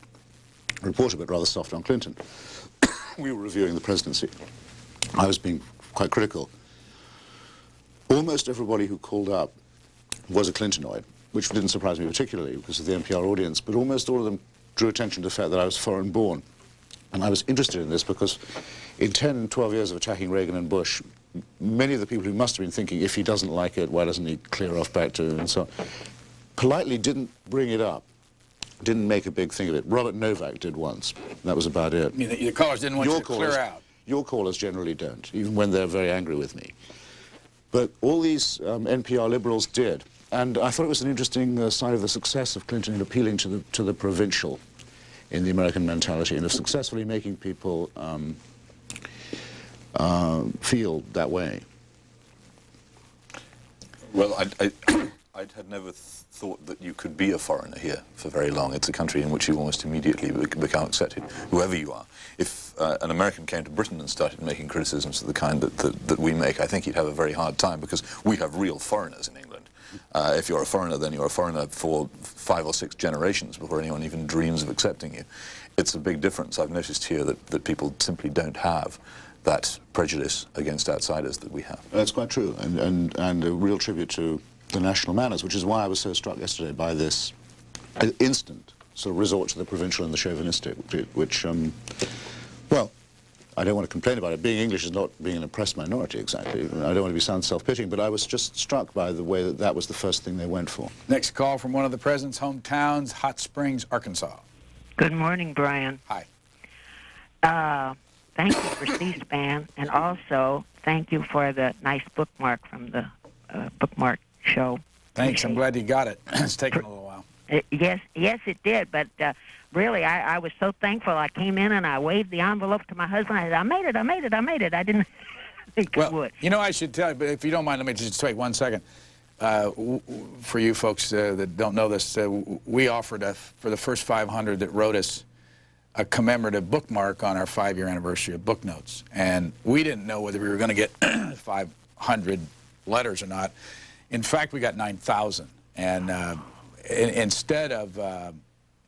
reporter, but rather soft on Clinton. We were reviewing the presidency. I was being quite critical. Almost everybody who called up was a Clintonoid, which didn't surprise me particularly because of the NPR audience, but almost all of them drew attention to the fact that I was foreign-born. And I was interested in this because in 10, 12 years of attacking Reagan and Bush, many of the people who must have been thinking, if he doesn't like it, why doesn't he clear off back to and so on, politely didn't bring it up, didn't make a big thing of it. Robert Novak did once. That was about it. I mean, your callers didn't want you to clear out. Your callers generally don't, even when they're very angry with me. But all these NPR liberals did. And I thought it was an interesting sign of the success of Clinton in appealing to the provincial in the American mentality and of successfully making people feel that way. Well, I had never thought that you could be a foreigner here for very long. It's a country in which you almost immediately become accepted, whoever you are. If an American came to Britain and started making criticisms of the kind that we make, I think he'd have a very hard time, because we have real foreigners in England. If you're a foreigner, then you're a foreigner for 5 or 6 generations before anyone even dreams of accepting you. It's a big difference. I've noticed here that people simply don't have that prejudice against outsiders that we have. That's quite true, and a real tribute to the national manners, which is why I was so struck yesterday by this instant sort of resort to the provincial and the chauvinistic, which, well, I don't want to complain about it. Being English is not being an oppressed minority, exactly. I don't want to sound self-pitying, but I was just struck by the way that was the first thing they went for. Next call from one of the president's hometowns, Hot Springs, Arkansas. Good morning, Brian. Hi. Thank you for C-SPAN, and also thank you for the nice bookmark from the bookmark show. Thanks. I'm glad you got it. It's taken a little while. Yes, it did, but really, I was so thankful. I came in and I waved the envelope to my husband. I said, I made it. I didn't think I would. You know, I should tell you, but if you don't mind, let me just take 1 second. For you folks that don't know this, we offered, for the first 500 that wrote us, a commemorative bookmark on our 5-year anniversary of Book Notes. And we didn't know whether we were going to get 500 letters or not. In fact, we got 9,000. And instead of,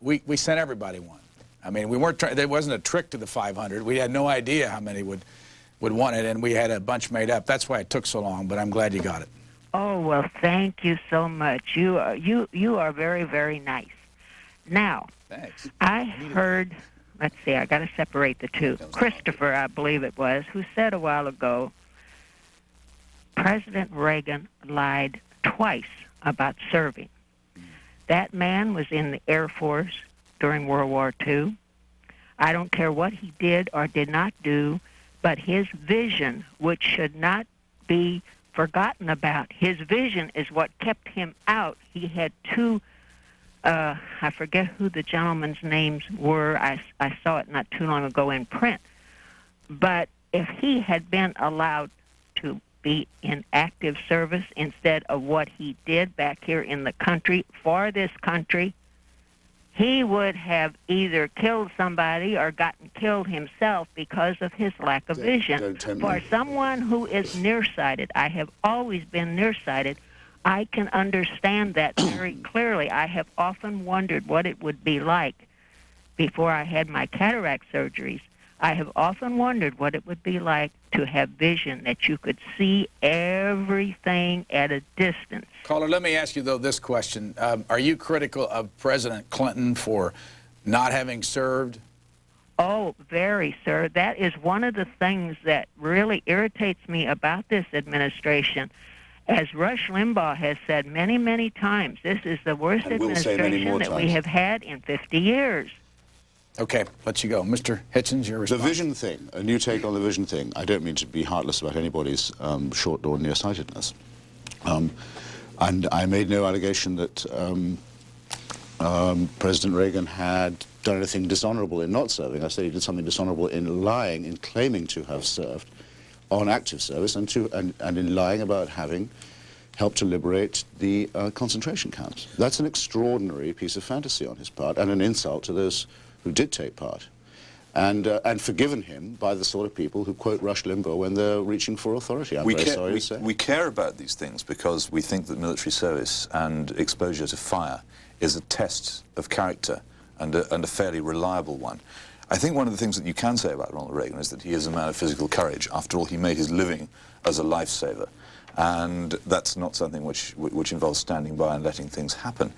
we sent everybody one. I mean, we weren't there wasn't a trick to the 500. We had no idea how many would want it, and we had a bunch made up. That's why it took so long, but I'm glad you got it. Oh, well, thank you so much. You are very, very nice. Now, thanks. I heard, let's see, I got to separate the two. Christopher, I believe it was, who said a while ago, President Reagan lied twice about serving. That man was in the Air Force during World War II. I don't care what he did or did not do, but his vision, which should not be forgotten about, his vision is what kept him out. He had two, I forget who the gentlemen's names were. I saw it not too long ago in print. But if he had been allowed to be in active service instead of what he did back here in the country for this country, he would have either killed somebody or gotten killed himself because of his lack of vision. For someone who is nearsighted, I have always been nearsighted, I can understand that very clearly. I have often wondered what it would be like before I had my cataract surgeries. I have often wondered what it would be like to have vision, that you could see everything at a distance. Caller, let me ask you, though, this question. Are you critical of President Clinton for not having served? Oh, very, sir. That is one of the things that really irritates me about this administration. As Rush Limbaugh has said many, many times, this is the worst administration that we have had in 50 years. Okay, let you go. Mr. Hitchens, your response. The vision thing, a new take on the vision thing. I don't mean to be heartless about anybody's short or nearsightedness. And I made no allegation that President Reagan had done anything dishonorable in not serving. I said he did something dishonorable in lying, in claiming to have served on active service, and in lying about having helped to liberate the concentration camps. That's an extraordinary piece of fantasy on his part, and an insult to those who did take part, and forgiven him by the sort of people who quote Rush Limbaugh when they're reaching for authority. I'm very sorry to say. We care about these things because we think that military service and exposure to fire is a test of character, and a fairly reliable one. I think one of the things that you can say about Ronald Reagan is that he is a man of physical courage. After all, he made his living as a lifesaver. And that's not something which involves standing by and letting things happen.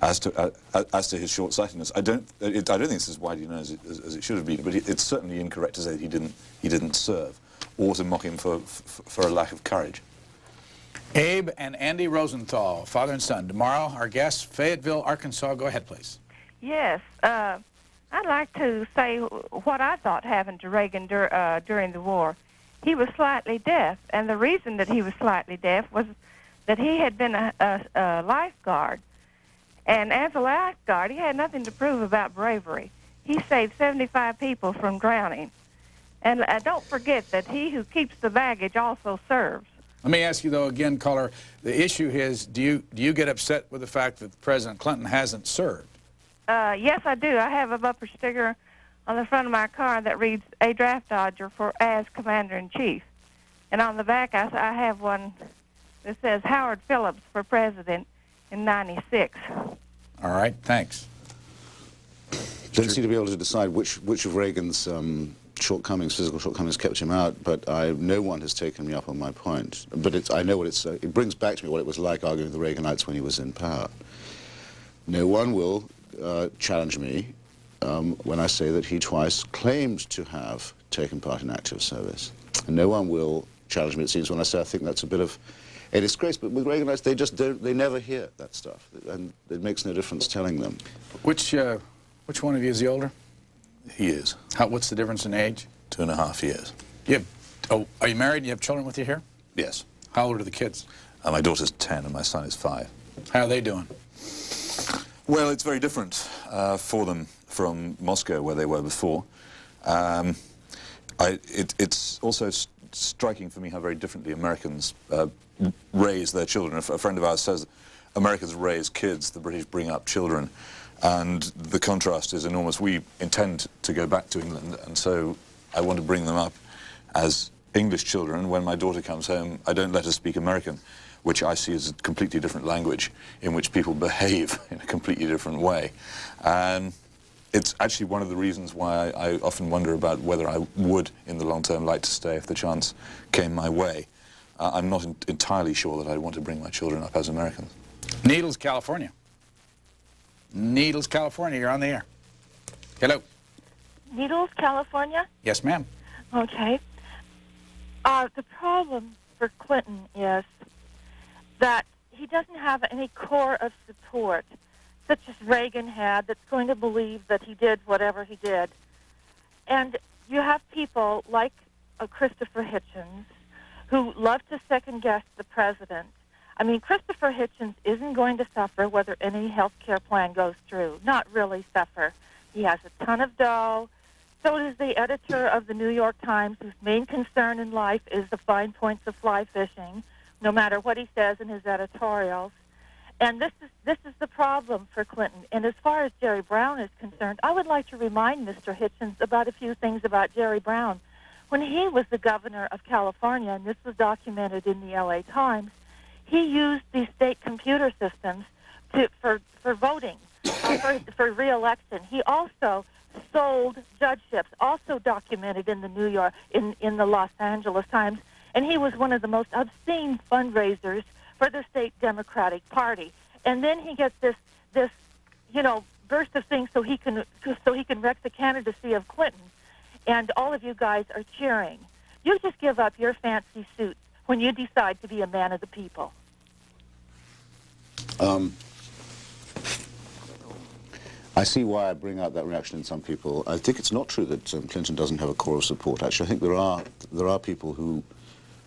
As to his short-sightedness, I don't think it's as widely known as it should have been, but it's certainly incorrect to say that he didn't serve, or to mock him for a lack of courage. Abe and Andy Rosenthal, father and son. Tomorrow, our guests, Fayetteville, Arkansas. Go ahead, please. Yes, I'd like to say what I thought happened to Reagan during the war. He was slightly deaf, and the reason that he was slightly deaf was that he had been a lifeguard. And as a lifeguard, he had nothing to prove about bravery. he saved 75 people from drowning. And don't forget that he who keeps the baggage also serves. Let me ask you, though, again, caller, the issue is, do you get upset with the fact that President Clinton hasn't served? Yes, I do. I have a bumper sticker on the front of my car that reads, "A draft dodger for as Commander-in-Chief." And on the back, I have one that says, "Howard Phillips for President in '96. All right, thanks. Don't seem to be able to decide which of Reagan's shortcomings, physical shortcomings, kept him out, but no one has taken me up on my point. But I know what it brings back to me what it was like arguing with the Reaganites when he was in power. No one will challenge me when I say that he twice claimed to have taken part in active service. And no one will challenge me, it seems, when I say I think that's a bit of a disgrace. But with Reaganites, they just don't, they never hear that stuff. And it makes no difference telling them. Which one of you is the older? He is. What's the difference in age? 2.5 years. Are you married and you have children with you here? Yes. How old are the kids? My daughter's 10 and my son is 5. How are they doing? Well, it's very different for them from Moscow, where they were before. It's also striking for me how very differently Americans raise their children. A friend of ours says Americans raise kids, the British bring up children. And the contrast is enormous. We intend to go back to England, and so I want to bring them up as English children. When my daughter comes home, I don't let her speak American, which I see as a completely different language in which people behave in a completely different way. And it's actually one of the reasons why I often wonder about whether I would, in the long term, like to stay if the chance came my way. I'm not entirely sure that I want to bring my children up as Americans. Needles, California. Needles, California, you're on the air. Hello. Needles, California? Yes, ma'am. Okay. The problem for Clinton is that he doesn't have any core of support, such as Reagan had, that's going to believe that he did whatever he did. And you have people like Christopher Hitchens who love to second-guess the president. I mean, Christopher Hitchens isn't going to suffer whether any health care plan goes through. Not really suffer. He has a ton of dough. So does the editor of the New York Times, whose main concern in life is the fine points of fly fishing, no matter what he says in his editorials. And this is the problem for Clinton. And as far as Jerry Brown is concerned, I would like to remind Mr. Hitchens about a few things about Jerry Brown. When he was the governor of California, and this was documented in the LA Times, he used these state computer systems for voting, for re-election. He also sold judgeships, also documented in the Los Angeles Times, and he was one of the most obscene fundraisers for the state Democratic Party. And then he gets this burst of things so he can wreck the candidacy of Clinton, and all of you guys are cheering. You just give up your fancy suits when you decide to be a man of the people. I see why I bring out that reaction in some people. I think it's not true that Clinton doesn't have a core of support. Actually, I think there are people who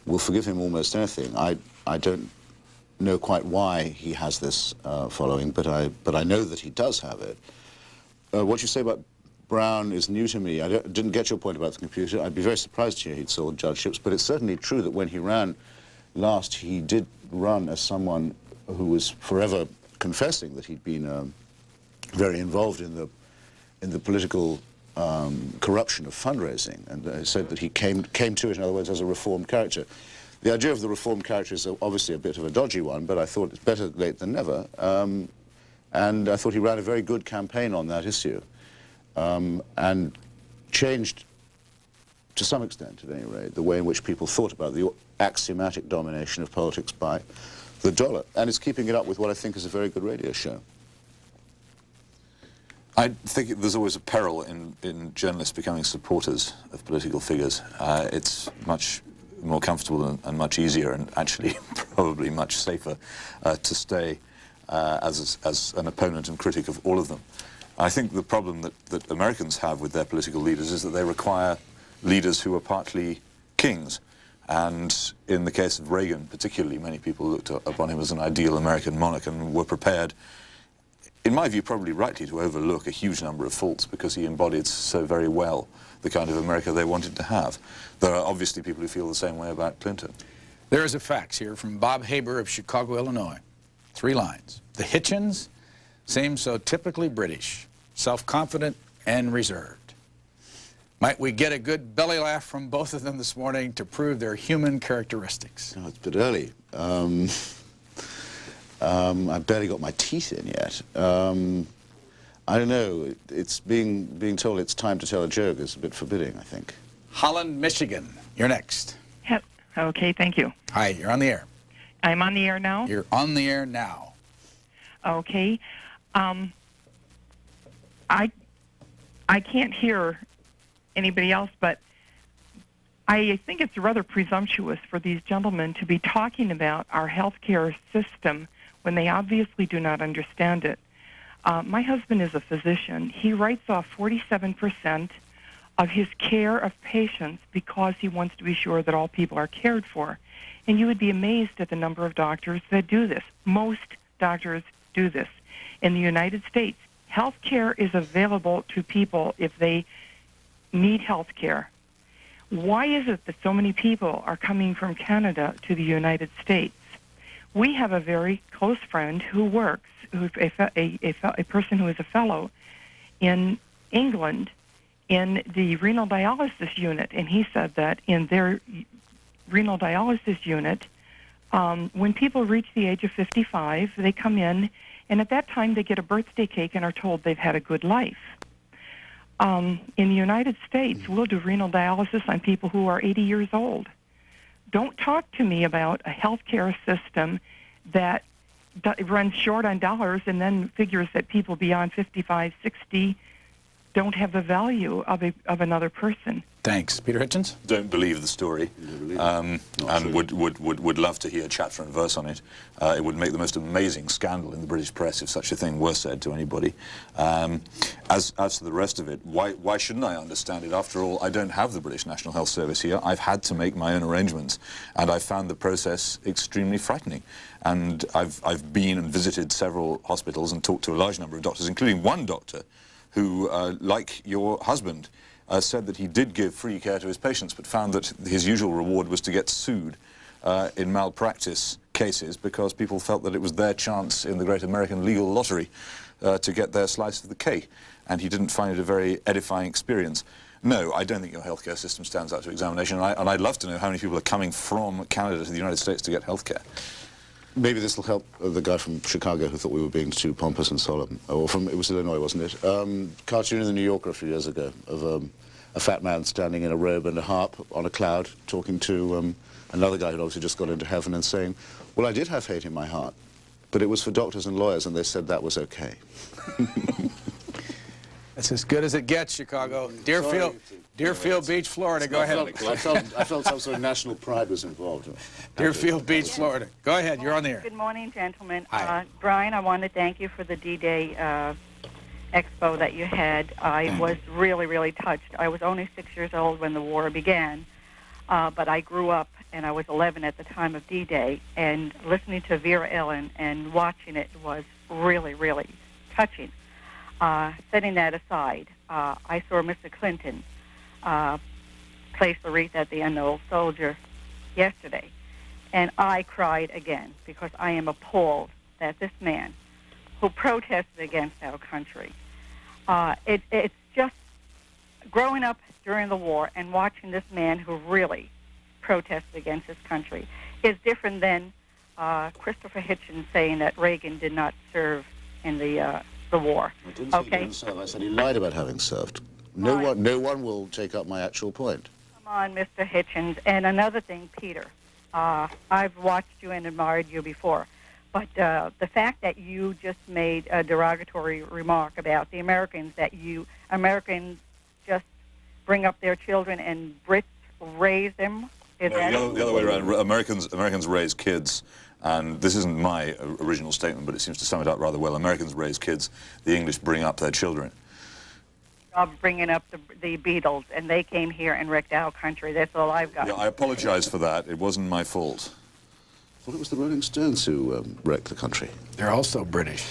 will forgive him almost anything. I don't know quite why he has this following, but I know that he does have it. What you say about Brown is new to me. I didn't get your point about the computer. I'd be very surprised to hear he'd sold judgeships, but it's certainly true that when he ran last, he did run as someone who was forever confessing that he'd been very involved in the political corruption of fundraising, and said that he came to it, in other words, as a reformed character. The idea of the reformed character is obviously a bit of a dodgy one, but I thought it's better late than never, and I thought he ran a very good campaign on that issue, and changed, to some extent at any rate, the way in which people thought about the axiomatic domination of politics by the dollar, and is keeping it up with what I think is a very good radio show. I think there's always a peril in journalists becoming supporters of political figures. It's much more comfortable and much easier, and actually probably much safer to stay as an opponent and critic of all of them. I think the problem that Americans have with their political leaders is that they require leaders who are partly kings. And in the case of Reagan particularly, many people looked upon him as an ideal American monarch and were prepared, in my view, probably rightly to overlook a huge number of faults because he embodied so very well the kind of America they wanted to have. There are obviously people who feel the same way about Clinton. There is a fax here from Bob Haber of Chicago, Illinois. 3 lines. The Hitchens seem so typically British, self-confident and reserved. Might we get a good belly laugh from both of them this morning to prove their human characteristics? Oh, it's a bit early. I've barely got my teeth in yet. I don't know. It's being told it's time to tell a joke is a bit forbidding, I think. Holland, Michigan. You're next. Okay, thank you. Hi, you're on the air. I'm on the air now? You're on the air now. Okay. I can't hear anybody else, but I think it's rather presumptuous for these gentlemen to be talking about our healthcare system when they obviously do not understand it. My husband is a physician. He writes off 47% of his care of patients because he wants to be sure that all people are cared for. And you would be amazed at the number of doctors that do this. Most doctors do this. In the United States, health care is available to people if they need health care. Why is it that so many people are coming from Canada to the United States? We have a very close friend who works, who's a person who is a fellow in England in the renal dialysis unit, and he said that in their renal dialysis unit, when people reach the age of 55, they come in, and at that time they get a birthday cake and are told they've had a good life. In the United States, we'll do renal dialysis on people who are 80 years old. Don't talk to me about a healthcare system that runs short on dollars and then figures that people beyond 55, 60 don't have the value of another person. Thanks. Peter Hitchens? Don't believe the story, and would love to hear chapter and verse on it. It would make the most amazing scandal in the British press if such a thing were said to anybody. As to the rest of it, why shouldn't I understand it? After all, I don't have the British National Health Service here. I've had to make my own arrangements, and I've found the process extremely frightening. And I've been and visited several hospitals and talked to a large number of doctors, including one doctor who, like your husband, said that he did give free care to his patients, but found that his usual reward was to get sued in malpractice cases because people felt that it was their chance in the great American legal lottery to get their slice of the cake, and he didn't find it a very edifying experience. No, I don't think your healthcare system stands up to examination, and I'd love to know how many people are coming from Canada to the United States to get healthcare. Maybe this will help the guy from Chicago who thought we were being too pompous and solemn. Or from, it was Illinois, wasn't it? Cartoon in the New Yorker a few years ago of a fat man standing in a robe and a harp on a cloud talking to another guy who'd obviously just got into heaven and saying, well, I did have hate in my heart, but it was for doctors and lawyers and they said that was okay. That's as good as it gets, Chicago. Deerfield Beach, Florida. Go ahead. I felt some sort of national pride was involved. Deerfield Beach, Florida. Go ahead. You're on the air. Good morning, gentlemen. Hi. Brian, I want to thank you for the D-Day expo that you had. I was really, really touched. I was only 6 years old when the war began, but I grew up, and I was 11 at the time of D-Day, and listening to Vera Ellen and watching it was really, really touching. Setting that aside, I saw Mr. Clinton place the wreath at the end of the old soldier yesterday, and I cried again because I am appalled that this man who protested against our country, it's just growing up during the war and watching this man who really protested against his country is different than Christopher Hitchens saying that Reagan did not serve in the war. I didn't say he didn't serve. I said he lied about having served. No one will take up my actual point. Come on, Mr. Hitchens. And another thing, Peter, I've watched you and admired you before, but the fact that you just made a derogatory remark about the Americans, that Americans just bring up their children and Brits raise them, is that the other way around. Americans raise kids. And this isn't my original statement, but it seems to sum it up rather well. Americans raise kids, the English bring up their children. Of bringing up the Beatles, and they came here and wrecked our country. That's all I've got. Yeah, I apologize for that. It wasn't my fault. I thought it was the Rolling Stones who wrecked the country. They're also British.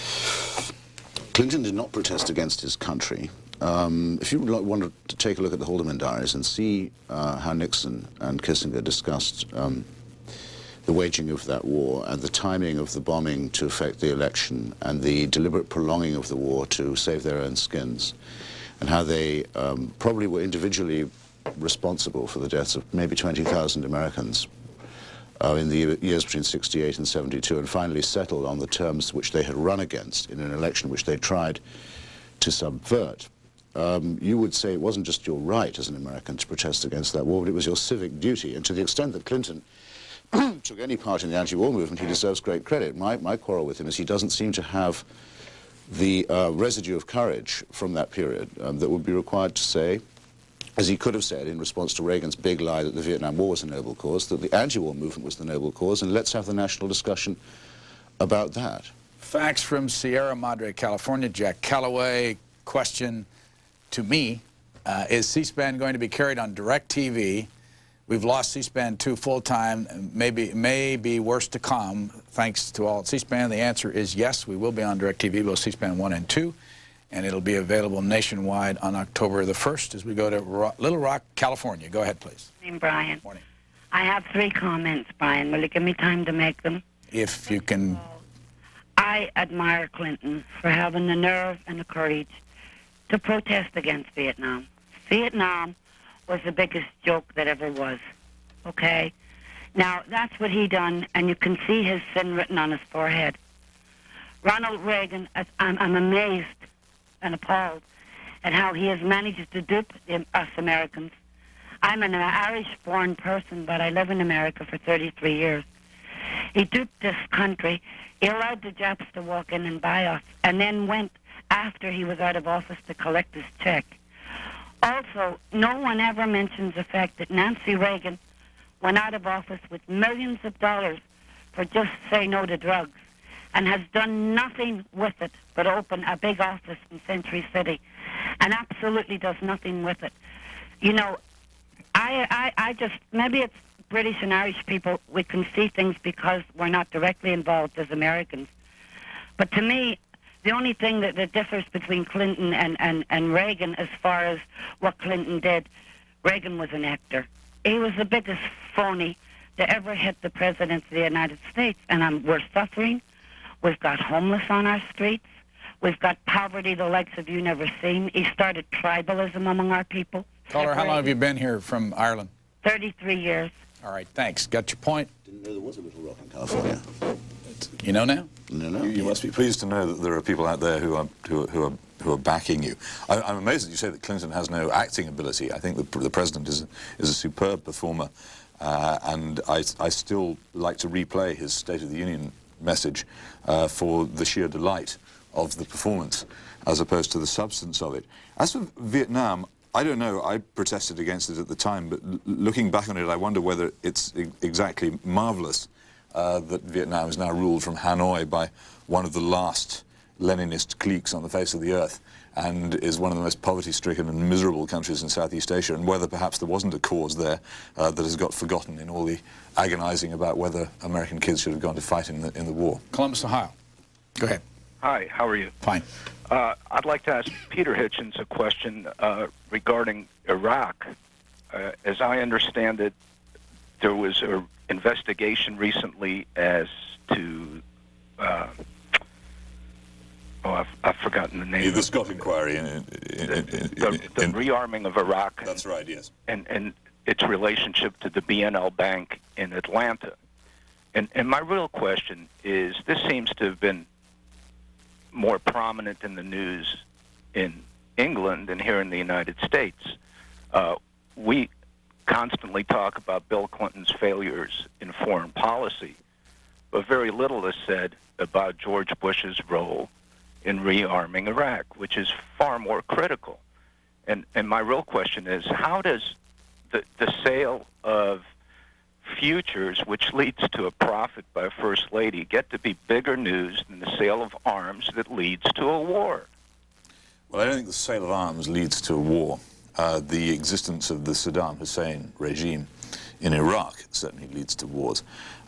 Clinton did not protest against his country. If you want to take a look at the Haldeman diaries and see how Nixon and Kissinger discussed the waging of that war and the timing of the bombing to affect the election and the deliberate prolonging of the war to save their own skins, and how they probably were individually responsible for the deaths of maybe 20,000 Americans in the years between 68 and 72, and finally settled on the terms which they had run against in an election which they tried to subvert. You would say it wasn't just your right as an American to protest against that war, but it was your civic duty. And to the extent that Clinton took any part in the anti-war movement, he deserves great credit. My quarrel with him is he doesn't seem to have the residue of courage from that period that would be required to say, as he could have said in response to Reagan's big lie that the Vietnam War was a noble cause, that the anti-war movement was the noble cause, and let's have the national discussion about that. Fax from Sierra Madre, California. Jack Calloway, question to me, is C-SPAN going to be carried on DirecTV? We've lost C-SPAN 2 full-time, may be worse to come, thanks to all C-SPAN. The answer is yes, we will be on DirecTV, both C-SPAN 1 and 2, and it'll be available nationwide on October the 1st as we go to Little Rock, California. Go ahead, please. Morning, Brian. Morning. I have 3 comments, Brian. Will you give me time to make them? If you can. I admire Clinton for having the nerve and the courage to protest against Vietnam. Vietnam was the biggest joke that ever was, okay? Now, that's what he done, and you can see his sin written on his forehead. Ronald Reagan, I'm amazed and appalled at how he has managed to dupe us Americans. I'm an Irish-born person, but I live in America for 33 years. He duped this country. He allowed the Japs to walk in and buy us, and then went after he was out of office to collect his check. Also, no one ever mentions the fact that Nancy Reagan went out of office with millions of dollars for just say no to drugs, and has done nothing with it but open a big office in Century City, and absolutely does nothing with it. You know, I just, maybe it's British and Irish people, we can see things because we're not directly involved as Americans. But to me, the only thing that differs between Clinton and Reagan as far as what Clinton did, Reagan was an actor. He was the biggest phony to ever hit the president of the United States, and we're suffering. We've got homeless on our streets. We've got poverty the likes of you never seen. He started tribalism among our people. Caller, how long have you been here from Ireland? 33 years. All right, thanks. Got your point? Didn't know there was a Little Rock in California. You know now? No. You must be pleased to know that there are people out there who are backing you. I'm amazed that you say that Clinton has no acting ability. I think the president is a superb performer, and I still like to replay his State of the Union message for the sheer delight of the performance, as opposed to the substance of it. As for Vietnam, I don't know. I protested against it at the time, but looking back on it, I wonder whether it's exactly marvelous that Vietnam is now ruled from Hanoi by one of the last Leninist cliques on the face of the earth, and is one of the most poverty-stricken and miserable countries in Southeast Asia, and whether perhaps there wasn't a cause there that has got forgotten in all the agonizing about whether American kids should have gone to fight in the war. Columbus, Ohio. Go ahead. Hi, how are you? Fine. I'd like to ask Peter Hitchens a question regarding Iraq. As I understand it, there was an investigation recently as to, I've forgotten the name. The Scott inquiry. The rearming of Iraq. That's right, yes. And its relationship to the BNL Bank in Atlanta. And my real question is, this seems to have been more prominent in the news in England than here in the United States. We constantly talk about Bill Clinton's failures in foreign policy, but very little is said about George Bush's role in rearming Iraq, which is far more critical. And my real question is, how does the sale of futures, which leads to a profit by a First Lady, get to be bigger news than the sale of arms that leads to a war? Well, I don't think the sale of arms leads to a war. The existence of the Saddam Hussein regime in Iraq certainly leads to wars.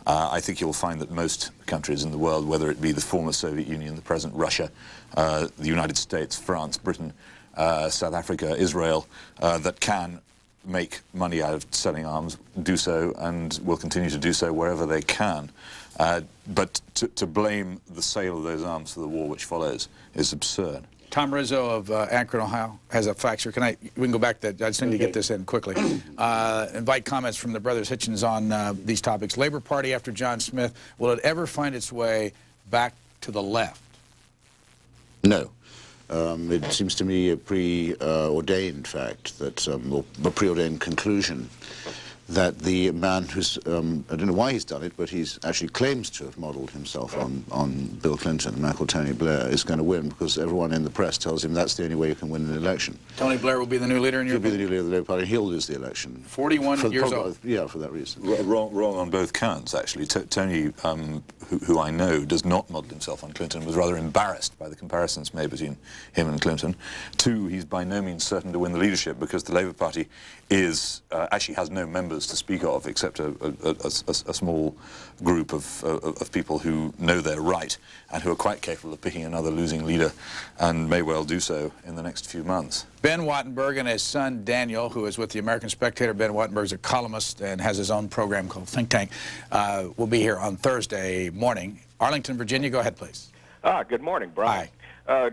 I think you'll find that most countries in the world, whether it be the former Soviet Union, the present Russia, the United States, France, Britain, South Africa, Israel, that can make money out of selling arms, do so, and will continue to do so wherever they can. But to blame the sale of those arms for the war which follows is absurd. Tom Rizzo of Akron, Ohio, has a fax. We can go back to that. I just need to get this in quickly. Invite comments from the brothers Hitchens on these topics. Labor Party after John Smith, will it ever find its way back to the left? No. It seems to me a preordained fact, that, or a preordained conclusion, that the man who's, I don't know why he's done it, but he's actually claims to have modeled himself on Bill Clinton, Michael Tony Blair, is going to win, because everyone in the press tells him that's the only way you can win an election. Tony Blair will be the new leader in your opinion? He'll be the new leader of the Labour Party. He'll lose the election. 41 years old. Yeah, for that reason. Wrong on both counts, actually. Tony, who I know does not model himself on Clinton, was rather embarrassed by the comparisons made between him and Clinton. Two, he's by no means certain to win the leadership, because the Labour Party is actually has no members to speak of, except a small group of people who know they're right and who are quite capable of picking another losing leader, and may well do so in the next few months. Ben Wattenberg and his son Daniel, who is with the American Spectator. Ben Wattenberg's a columnist and has his own program called Think Tank, will be here on Thursday morning. Arlington, Virginia, go ahead, please. Good morning, Brian.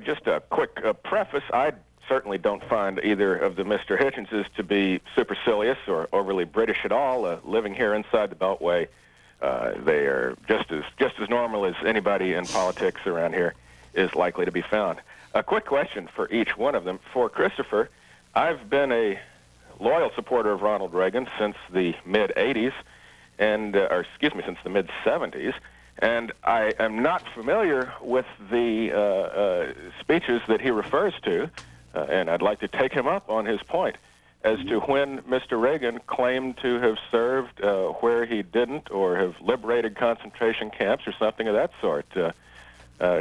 Just a quick preface. I certainly don't find either of the Mr. Hitchenses to be supercilious or overly British at all. Living here inside the Beltway, they are just as normal as anybody in politics around here is likely to be found. A quick question for each one of them. For Christopher, I've been a loyal supporter of Ronald Reagan since the mid-'80s, and since the mid-'70s, and I am not familiar with the speeches that he refers to, and I'd like to take him up on his point as to when Mr. Reagan claimed to have served where he didn't, or have liberated concentration camps or something of that sort.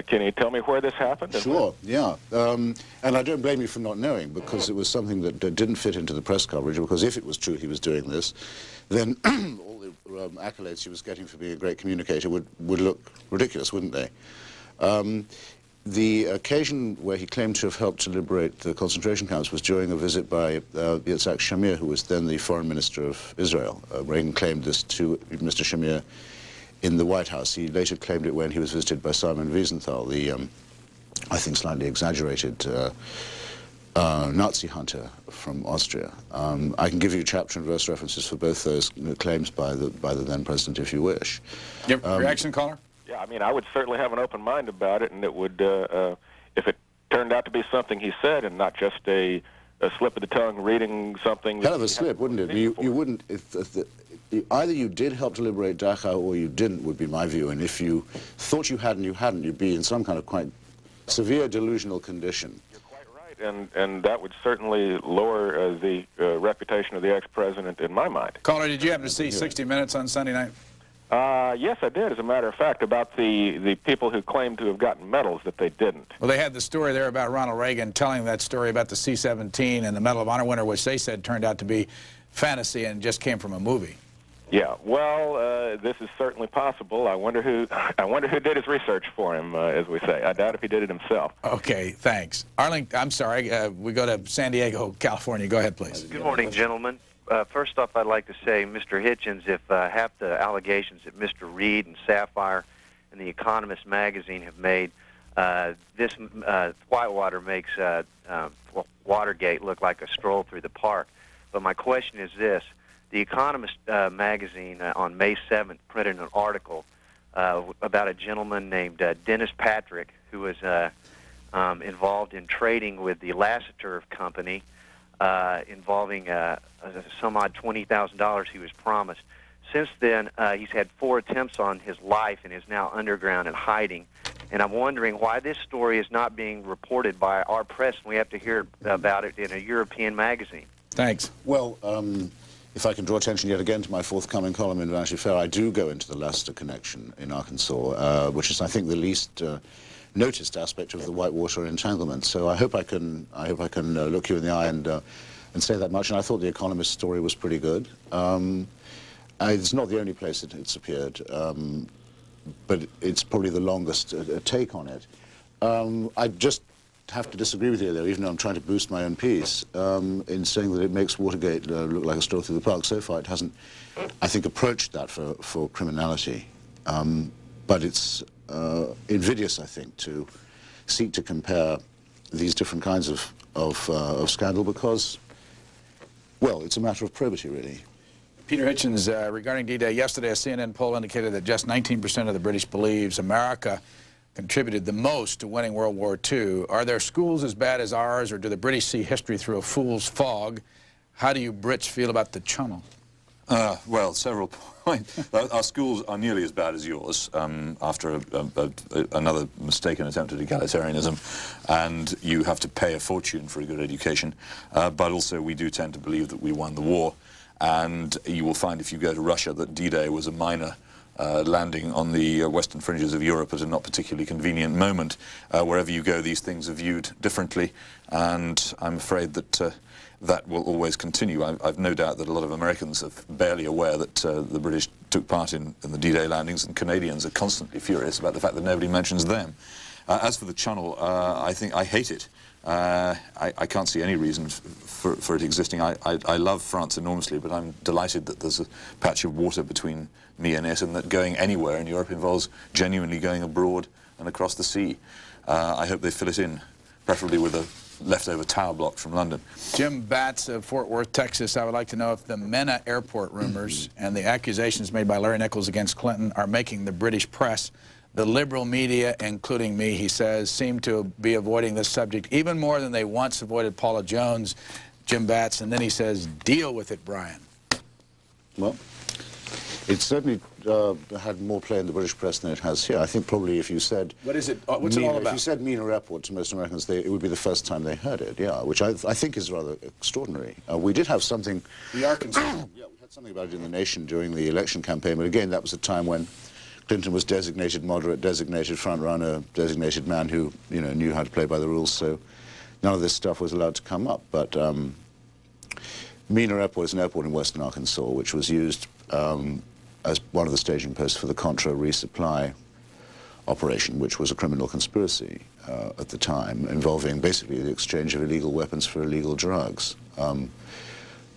Can you tell me where this happened? Sure, yeah. And I don't blame you for not knowing, because it was something that didn't fit into the press coverage, because if it was true he was doing this, then all the accolades he was getting for being a great communicator would look ridiculous, wouldn't they? The occasion where he claimed to have helped to liberate the concentration camps was during a visit by Yitzhak Shamir, who was then the foreign minister of Israel. Reagan claimed this to Mr. Shamir in the White House. He later claimed it when he was visited by Simon Wiesenthal, the, I think, slightly exaggerated Nazi hunter from Austria. I can give you chapter and verse references for both those claims by the then president, if you wish. Your reaction, caller? Yeah, I mean, I would certainly have an open mind about it, and it would, if it turned out to be something he said and not just a slip of the tongue reading something. Kind of a slip, wouldn't it? You wouldn't, either you did help to liberate Dachau or you didn't, would be my view. And if you thought you had and you hadn't, you'd be in some kind of quite severe delusional condition. You're quite right, and that would certainly lower the reputation of the ex-president in my mind. Caller, did you happen to see 60 Minutes on Sunday night? Yes, I did, as a matter of fact, about the people who claimed to have gotten medals that they didn't. Well, they had the story there about Ronald Reagan telling that story about the C-17 and the Medal of Honor winner, which they said turned out to be fantasy and just came from a movie. Yeah, well, this is certainly possible. I wonder who did his research for him, as we say. I doubt if he did it himself. Okay, thanks. Arlington, I'm sorry, we go to San Diego, California. Go ahead, please. Good morning, gentlemen. First off, I'd like to say, Mr. Hitchens, if half the allegations that Mr. Reed and Sapphire and The Economist magazine have made, this Whitewater makes Watergate look like a stroll through the park. But my question is this. The Economist magazine on May 7th printed an article about a gentleman named Dennis Patrick, who was involved in trading with the Lassiter Company, involving some odd $20,000 he was promised. Since then, he's had 4 attempts on his life and is now underground and hiding. And I'm wondering why this story is not being reported by our press, and we have to hear about it in a European magazine. Thanks. Well, if I can draw attention yet again to my forthcoming column in Vanity Fair, I do go into the Lassiter connection in Arkansas, which is, I think, the least noticed aspect of the Whitewater entanglement. So I hope I can look you in the eye and say that much. And I thought the Economist story was pretty good. It's not the only place that it's appeared, but it's probably the longest take on it. I just have to disagree with you, though, even though I'm trying to boost my own piece, in saying that it makes Watergate look like a stroll through the park. So far, it hasn't, I think, approached that for criminality. But it's invidious, I think, to seek to compare these different kinds of scandal because, well, it's a matter of probity, really. Peter Hitchens, regarding D-Day, yesterday a CNN poll indicated that just 19% of the British believes America contributed the most to winning World War II. Are their schools as bad as ours, or do the British see history through a fool's fog? How do you Brits feel about the Channel? Well, several points. Our schools are nearly as bad as yours after another mistaken attempt at egalitarianism, and you have to pay a fortune for a good education. But also we do tend to believe that we won the war, and you will find if you go to Russia that D-Day was a minor landing on the western fringes of Europe at a not particularly convenient moment. Wherever you go, these things are viewed differently, and I'm afraid that that will always continue. I've no doubt that a lot of Americans are barely aware that the British took part in the D-Day landings, and Canadians are constantly furious about the fact that nobody mentions them. As for the Channel, I think I hate it. I can't see any reason for it existing. I love France enormously, but I'm delighted that there's a patch of water between me and it, and that going anywhere in Europe involves genuinely going abroad and across the sea. I hope they fill it in, preferably with a leftover tower block from London. Jim Batts of Fort Worth, Texas. I would like to know if the Mena airport rumors and the accusations made by Larry Nichols against Clinton are making the British press, the liberal media, including me, he says, seem to be avoiding this subject even more than they once avoided Paula Jones. Jim Batts, and then he says, deal with it, Brian. Well, it certainly had more play in the British press than it has here. I think probably if you said... What is it? What's it all about? If you said Mena Airport to most Americans, it would be the first time they heard it, yeah, which I think is rather extraordinary. We did have something... The Arkansas. Yeah, we had something about it in the nation during the election campaign, but again, that was a time when Clinton was designated moderate, designated front-runner, designated man who, you know, knew how to play by the rules, so none of this stuff was allowed to come up. But Mena Airport is an airport in western Arkansas, which was used as one of the staging posts for the Contra resupply operation, which was a criminal conspiracy at the time, involving basically the exchange of illegal weapons for illegal drugs.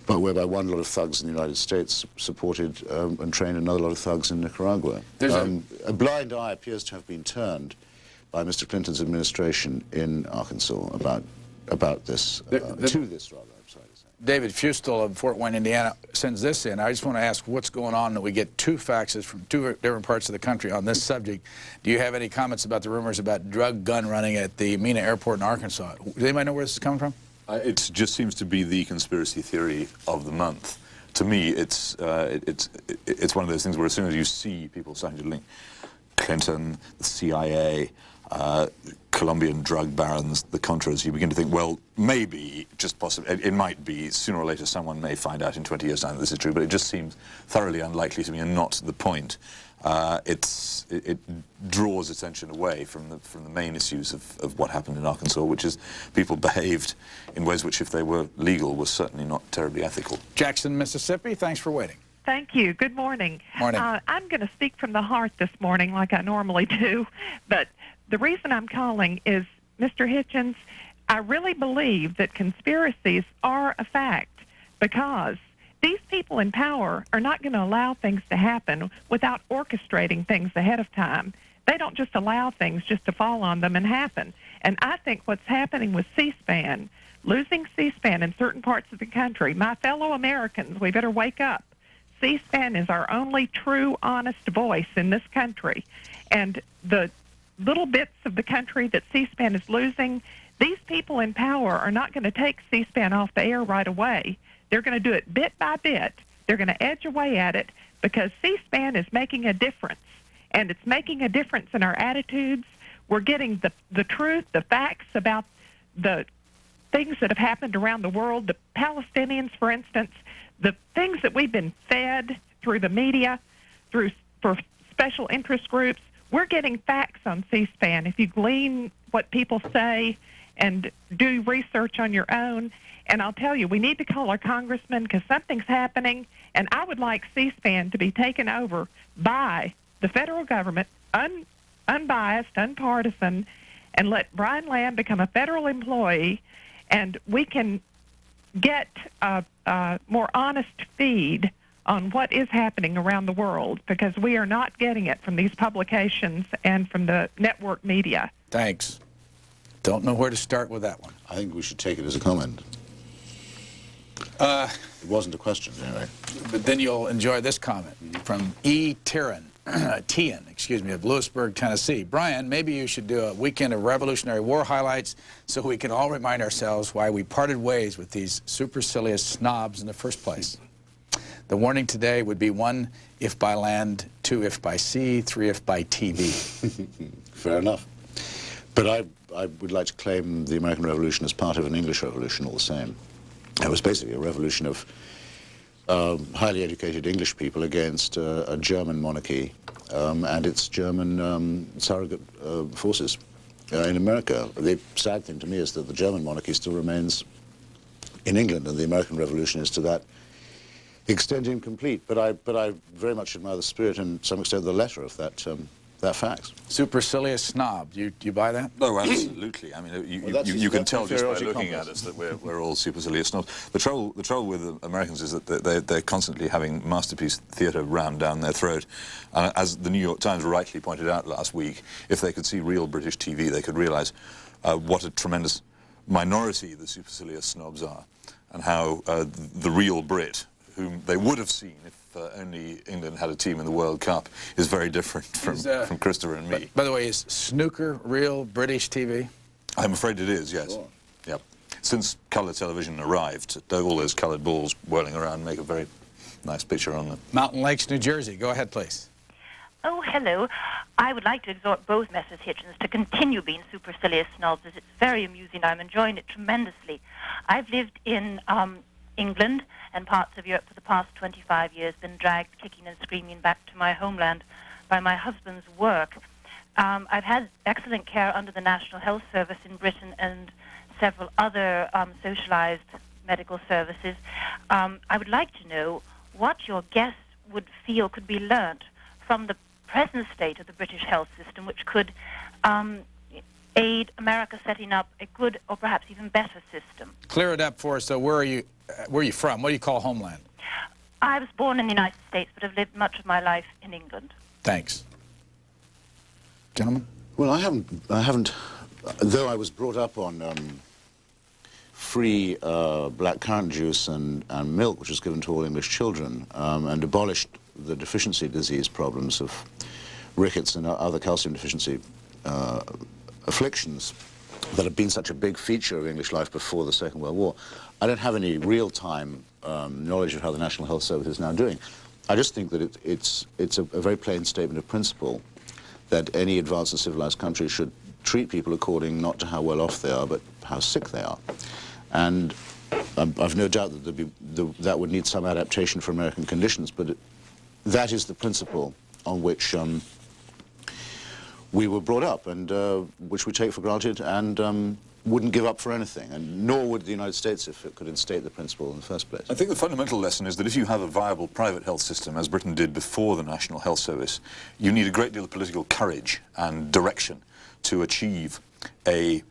But whereby one lot of thugs in the United States supported and trained another lot of thugs in Nicaragua. A blind eye appears to have been turned by Mr. Clinton's administration in Arkansas about this, to this rather. David Fustel of Fort Wayne, Indiana, sends this in. I just want to ask what's going on that we get two faxes from two different parts of the country on this subject. Do you have any comments about the rumors about drug gun running at the Mena Airport in Arkansas? Does anybody know where this is coming from? It just seems to be the conspiracy theory of the month. To me, it's one of those things where as soon as you see people starting to link Clinton, the CIA, Colombian drug barons, the Contras, you begin to think, well, maybe, just possibly, it might be, sooner or later someone may find out in 20 years' time that this is true, but it just seems thoroughly unlikely to me and not the point. It draws attention away from the main issues of what happened in Arkansas, which is people behaved in ways which, if they were legal, were certainly not terribly ethical. Jackson, Mississippi, thanks for waiting. Thank you. Good morning. Morning. I'm going to speak from the heart this morning like I normally do, but the reason I'm calling is, Mr. Hitchens, I really believe that conspiracies are a fact because these people in power are not going to allow things to happen without orchestrating things ahead of time. They don't just allow things just to fall on them and happen. And I think what's happening with C-SPAN, losing C-SPAN in certain parts of the country, my fellow Americans, we better wake up. C-SPAN is our only true, honest voice in this country. And the little bits of the country that C-SPAN is losing, these people in power are not going to take C-SPAN off the air right away. They're going to do it bit by bit. They're going to edge away at it because C-SPAN is making a difference, and it's making a difference in our attitudes. We're getting the truth, the facts about the things that have happened around the world, the Palestinians, for instance, the things that we've been fed through the media, for special interest groups. We're getting facts on C-SPAN. If you glean what people say and do research on your own. And I'll tell you, we need to call our congressman because something's happening, and I would like C-SPAN to be taken over by the federal government, unbiased, unpartisan, and let Brian Lamb become a federal employee, and we can get a more honest feed on what is happening around the world, because we are not getting it from these publications and from the network media. Thanks. Don't know where to start with that one. I think we should take it as a comment. It wasn't a question, anyway. But then you'll enjoy this comment from E. Tian, of Lewisburg, Tennessee. Brian, maybe you should do a weekend of Revolutionary War highlights so we can all remind ourselves why we parted ways with these supercilious snobs in the first place. The warning today would be 1, if by land, 2, if by sea, 3, if by TV. Fair enough. But I would like to claim the American Revolution as part of an English revolution all the same. It was basically a revolution of highly educated English people against a German monarchy and its German surrogate forces in America. The sad thing to me is that the German monarchy still remains in England, and the American Revolution is to that extent incomplete. But I very much admire the spirit and, to some extent, the letter of that fact. Supercilious snob. Do you buy that? No, absolutely. I mean, you can tell just by looking at us that we're all supercilious snobs. The trouble with Americans is that they're constantly having masterpiece theatre rammed down their throat. As the New York Times rightly pointed out last week, if they could see real British TV, they could realise what a tremendous minority the supercilious snobs are, and how the real Brit, whom they would have seen if only England had a team in the World Cup, is very different from Christopher and me. By the way, is snooker real British TV? I'm afraid it is, yes. Sure. Yep. Since colour television arrived, all those coloured balls whirling around make a very nice picture on them. Mountain Lakes, New Jersey. Go ahead, please. Oh, hello. I would like to exhort both Messrs. Hitchens to continue being supercilious snobs, as it's very amusing. I'm enjoying it tremendously. I've lived in England and parts of Europe for the past 25 years, been dragged kicking and screaming back to my homeland by my husband's work. I've had excellent care under the National Health Service in Britain and several other socialized medical services. I would like to know what your guests would feel could be learnt from the present state of the British health system, which could aid America setting up a good or perhaps even better system. Clear it up for us, though. Where are you from? What do you call homeland? I was born in the United States, but have lived much of my life in England. Thanks. Gentlemen? Well, I haven't, though I was brought up on free black currant juice and milk, which was given to all English children, and abolished the deficiency disease problems of rickets and other calcium deficiency afflictions that have been such a big feature of English life before the Second World War. I don't have any real-time knowledge of how the National Health Service is now doing. I just think that it's a very plain statement of principle that any advanced and civilized country should treat people according not to how well off they are, but how sick they are. And I've no doubt that that would need some adaptation for American conditions, but that is the principle on which we were brought up, and which we take for granted, and wouldn't give up for anything, and nor would the United States if it could instate the principle in the first place. I think the fundamental lesson is that if you have a viable private health system, as Britain did before the National Health Service, you need a great deal of political courage and direction to achieve a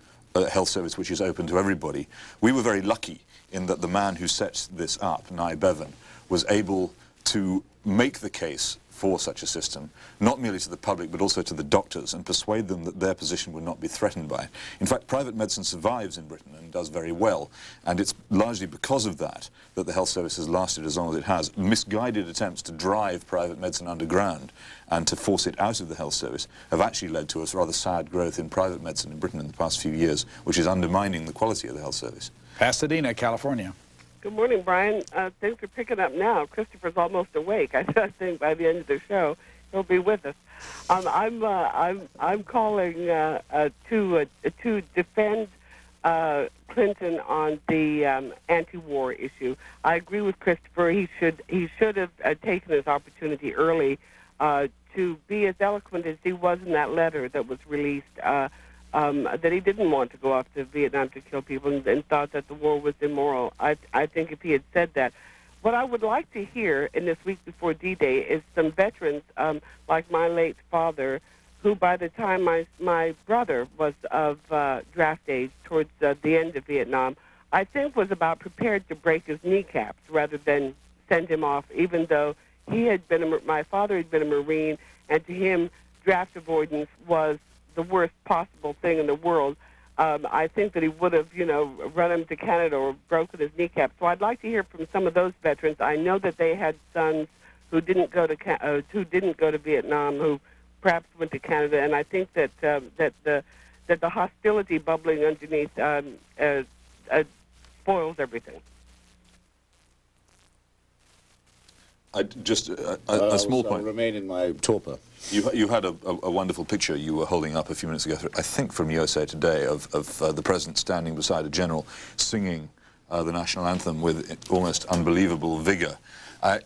health service which is open to everybody. We were very lucky in that the man who set this up, Nye Bevan, was able to make the case for such a system, not merely to the public but also to the doctors, and persuade them that their position would not be threatened by it. In fact, private medicine survives in Britain and does very well, and it's largely because of that that the health service has lasted as long as it has. Misguided attempts to drive private medicine underground and to force it out of the health service have actually led to a rather sad growth in private medicine in Britain in the past few years, which is undermining the quality of the health service. Pasadena, California. Good morning, Brian. Things are picking up now. Christopher's almost awake. I think by the end of the show he'll be with us. I'm calling to defend Clinton on the anti-war issue. I agree with Christopher. He should have taken his opportunity early to be as eloquent as he was in that letter that was released that he didn't want to go off to Vietnam to kill people and thought that the war was immoral. I think if he had said that. What I would like to hear in this week before D-Day is some veterans like my late father, who by the time my brother was of draft age towards the end of Vietnam, I think was about prepared to break his kneecaps rather than send him off, even though he had been my father had been a Marine, and to him, draft avoidance was the worst possible thing in the world. I think that he would have, run him to Canada or broken his kneecap. So I'd like to hear from some of those veterans. I know that they had sons who didn't go to Vietnam, who perhaps went to Canada, and I think that the hostility bubbling underneath spoils everything. Just a small point. I'll remain in my torpor. You had a wonderful picture you were holding up a few minutes ago, I think from USA Today, of the president standing beside a general singing the national anthem with almost unbelievable vigor.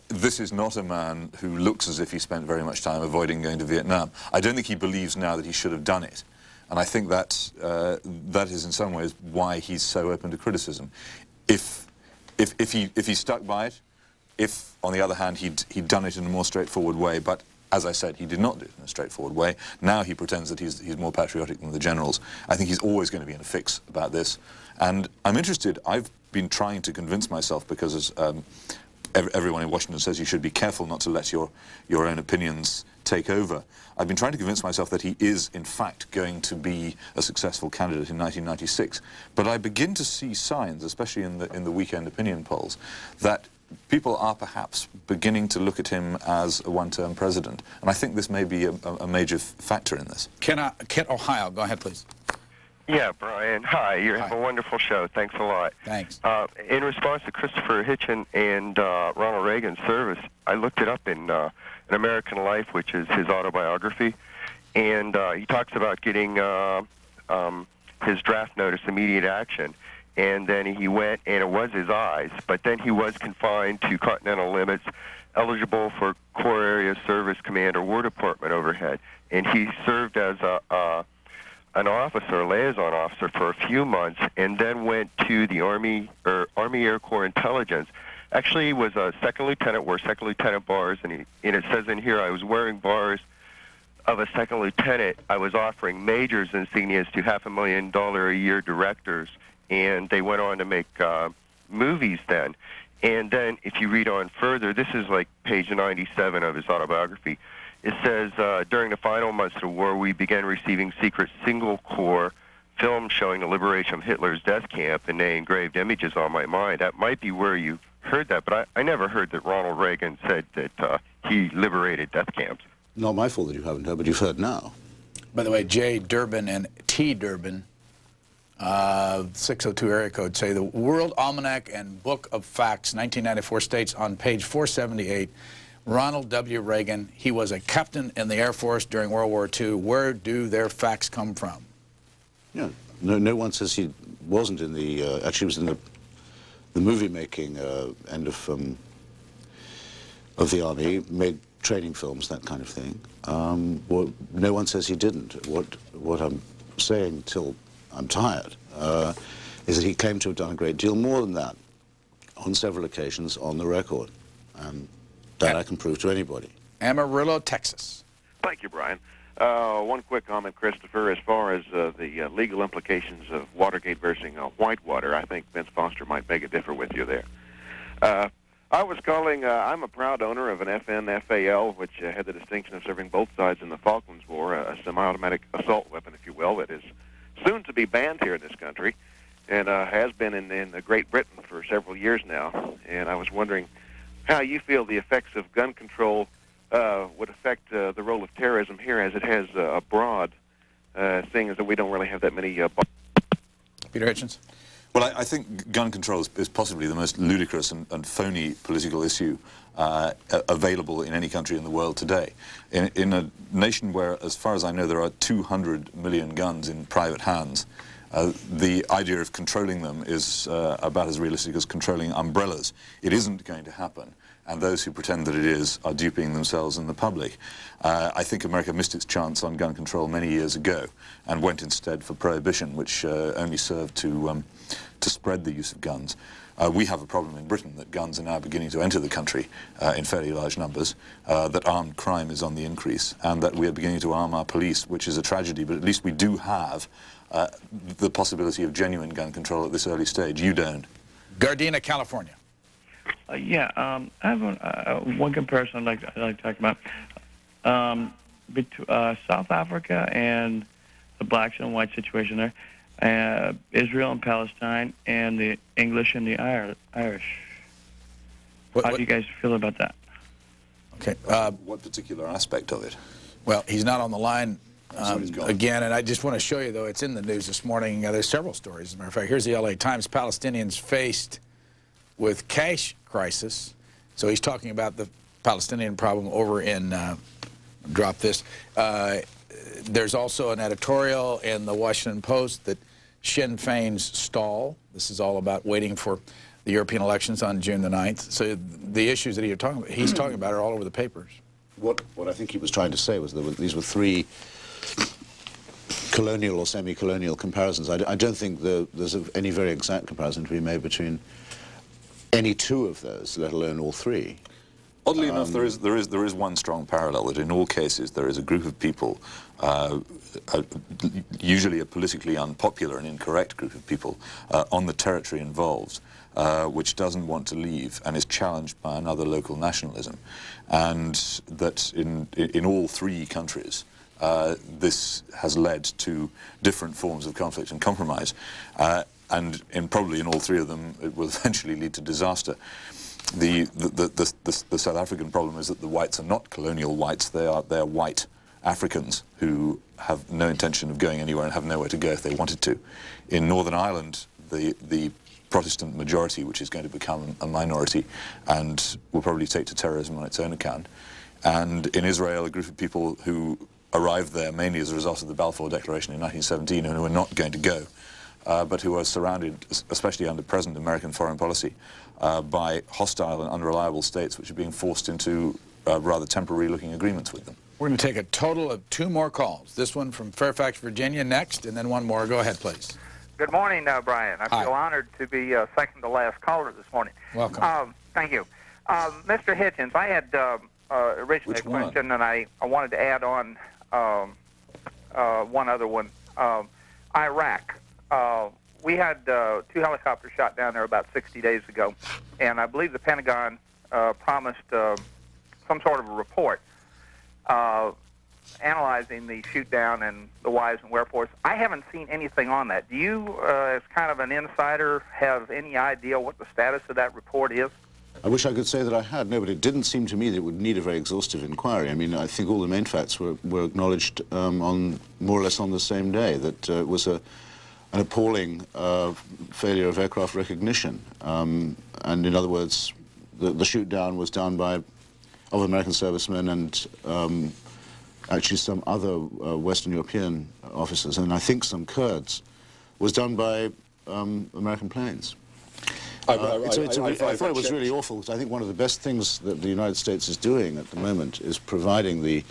This is not a man who looks as if he spent very much time avoiding going to Vietnam. I don't think he believes now that he should have done it. And I think that is in some ways why he's so open to criticism. If he stuck by it, if, on the other hand, he'd done it in a more straightforward way, but as I said, he did not do it in a straightforward way. Now he pretends that he's more patriotic than the generals. I think he's always going to be in a fix about this. And I'm interested, I've been trying to convince myself, because as everyone in Washington says you should be careful not to let your own opinions take over. I've been trying to convince myself that he is, in fact, going to be a successful candidate in 1996. But I begin to see signs, especially in the weekend opinion polls, that people are perhaps beginning to look at him as a one-term president. And I think this may be a major factor in this. Kent, Ohio, go ahead, please. Yeah, Brian, hi. You have a wonderful show. Thanks a lot. Thanks. In response to Christopher Hitchens and Ronald Reagan's service, I looked it up in An American Life, which is his autobiography, and he talks about getting his draft notice, immediate action, and then he went, and it was his eyes, but then he was confined to continental limits, eligible for Corps Area Service Command or War Department overhead, and he served as an officer, a liaison officer, for a few months, and then went to the Army Air Corps Intelligence. Actually, he was a second lieutenant, wore second lieutenant bars, and it says in here, I was wearing bars of a second lieutenant. I was offering majors insignias to $500,000 a year directors, and they went on to make movies then. And then, if you read on further, this is like page 97 of his autobiography. It says, during the final months of the war, we began receiving secret single-core films showing the liberation of Hitler's death camp, and they engraved images on my mind. That might be where you heard that, but I never heard that Ronald Reagan said that he liberated death camps. Not my fault that you haven't heard, but you've heard now. By the way, J. Durbin and T. Durbin, 602 area code, say the World Almanac and Book of Facts, 1994, states on page 478, Ronald W. Reagan, he was a captain in the Air Force during World War II. Where do their facts come from? Yeah, no one says he wasn't in the, actually was in the movie-making end of the Army, made training films, that kind of thing. Well, no one says he didn't. What I'm saying till I'm tired is that he claimed to have done a great deal more than that on several occasions on the record. And that I can prove to anybody. Amarillo, Texas. Thank you, Brian. One quick comment, Christopher. As far as the legal implications of Watergate versus Whitewater, I think Vince Foster might beg a differ with you there. I was calling, I'm a proud owner of an FN-FAL, which had the distinction of serving both sides in the Falklands War, a semi-automatic assault weapon, if you will, that is soon to be banned here in this country, and has been in Great Britain for several years now. And I was wondering how you feel the effects of gun control would affect the role of terrorism here, as it has a broad thing, is that we don't really have that many... Peter Hitchens? Well, I think gun control is possibly the most ludicrous and phony political issue available in any country in the world today. In a nation where, as far as I know, there are 200 million guns in private hands, the idea of controlling them is about as realistic as controlling umbrellas. It isn't going to happen. and those who pretend that it is are duping themselves and the public. I think America missed its chance on gun control many years ago and went instead for prohibition, which only served to spread the use of guns. We have a problem in Britain that guns are now beginning to enter the country in fairly large numbers, that armed crime is on the increase, and that we are beginning to arm our police, which is a tragedy, but at least we do have the possibility of genuine gun control at this early stage. You don't. Gardena, California. I have one comparison I'd like to talk about between South Africa and the blacks and white situation there, Israel and Palestine, and the English and the Irish. How do you guys feel about that? Okay. What particular aspect of it? Well, he's not on the line again, and I just want to show you, though, it's in the news this morning. There's several stories. As a matter of fact, here's the LA Times. Palestinians faced with cash crisis. So he's talking about the Palestinian problem over in, drop this. There's also an editorial in the Washington Post that Sinn Féin's stall. This is all about waiting for the European elections on June the 9th. So the issues that he's talking about are all over the papers. What I think he was trying to say was that these were three colonial or semi-colonial comparisons. I don't think there's any very exact comparison to be made between any two of those, let alone all three. Oddly enough, there is one strong parallel, that in all cases there is a group of people, usually a politically unpopular and incorrect group of people, on the territory involved, which doesn't want to leave and is challenged by another local nationalism. And that in all three countries, this has led to different forms of conflict and compromise. And probably in all three of them, it will eventually lead to disaster. The South African problem is that the whites are not colonial whites. They're white Africans who have no intention of going anywhere and have nowhere to go if they wanted to. In Northern Ireland, the Protestant majority, which is going to become a minority and will probably take to terrorism on its own account. And in Israel, a group of people who arrived there mainly as a result of the Balfour Declaration in 1917 and who are not going to go, but who are surrounded, especially under present American foreign policy, by hostile and unreliable states which are being forced into rather temporary-looking agreements with them. We're going to take a total of 2 more calls. This one from Fairfax, Virginia next, and then one more. Go ahead, please. Good morning, Brian. I feel honored to be second to last caller this morning. Welcome. Thank you. Mr. Hitchens, I had originally a question, and I wanted to add on one other one. Iraq. We had 2 helicopters shot down there about 60 days ago, and I believe the Pentagon promised some sort of a report analyzing the shoot down and the whys and wherefores. I haven't seen anything on that. Do you, as kind of an insider, have any idea what the status of that report is? I wish I could say that I had. No, but it didn't seem to me that it would need a very exhaustive inquiry. I mean, I think all the main facts were acknowledged on more or less on the same day, that it was an appalling failure of aircraft recognition. And in other words, the shoot-down was done of American servicemen and actually some other Western European officers, and I think some Kurds, was done by American planes. I thought it was really awful, because I think one of the best things that the United States is doing at the moment is providing the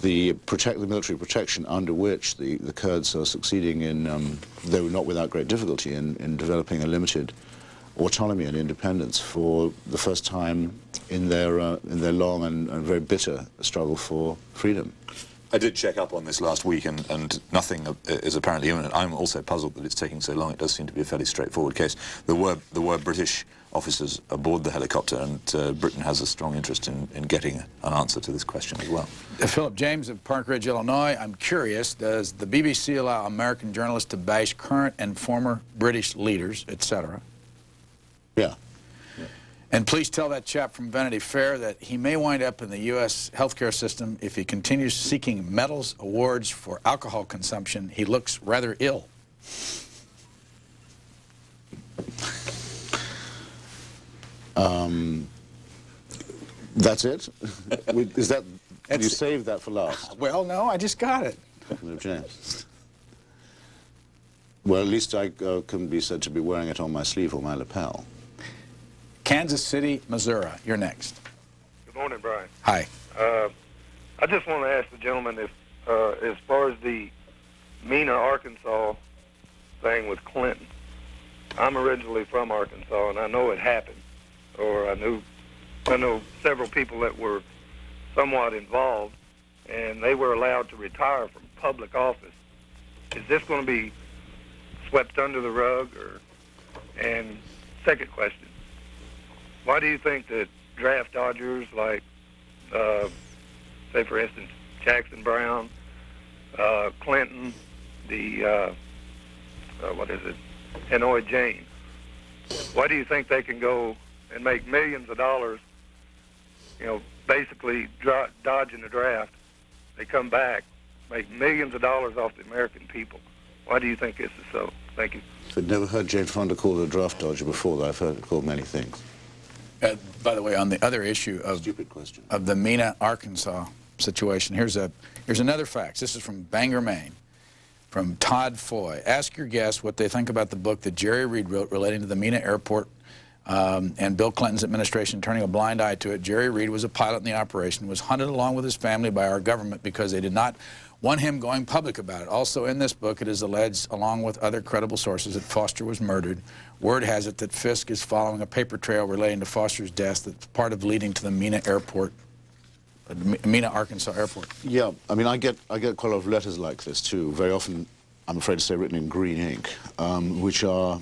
military protection under which the Kurds are succeeding in, though not without great difficulty, in developing a limited autonomy and independence for the first time in their long and very bitter struggle for freedom. I did check up on this last week, and nothing is apparently imminent. I'm also puzzled that it's taking so long. It does seem to be a fairly straightforward case. There were British officers aboard the helicopter, and Britain has a strong interest in getting an answer to this question as well. Philip James of Park Ridge, Illinois. I'm curious, does the BBC allow American journalists to bash current and former British leaders, etc.? Yeah. And please tell that chap from Vanity Fair that he may wind up in the U.S. healthcare system if he continues seeking medals, awards for alcohol consumption. He looks rather ill. That's it? Is that, you saved that for last? Well, no, I just got it. James. Well, at least I couldn't be said to be wearing it on my sleeve or my lapel. Kansas City, Missouri. You're next. Good morning, Brian. Hi. I just want to ask the gentleman if, as far as the Mena, Arkansas thing with Clinton, I'm originally from Arkansas, and I know it happened, or I know several people that were somewhat involved, and they were allowed to retire from public office. Is this going to be swept under the rug? And second question, why do you think that draft dodgers like, say for instance, Jackson Brown, Clinton, Hanoi Jane, why do you think they can go and make millions of dollars, basically dodging the draft? They come back, make millions of dollars off the American people. Why do you think this is so? Thank you. I've never heard Jane Fonda called a draft dodger before, though. I've heard it called many things. By the way, on the other issue of the Mena, Arkansas situation, here's another fact. This is from Bangor, Maine, from Todd Foy. Ask your guests what they think about the book that Jerry Reed wrote relating to the Mena Airport and Bill Clinton's administration turning a blind eye to it. Jerry Reed was a pilot in the operation, was hunted along with his family by our government because they did not want him going public about it. Also in this book, it is alleged, along with other credible sources, that Foster was murdered. Word has it that Fisk is following a paper trail relating to Foster's death that's part of leading to the Mena Airport, Mena, Arkansas Airport. Yeah, I mean, I get quite a lot of letters like this, too, very often, I'm afraid to say, written in green ink, which are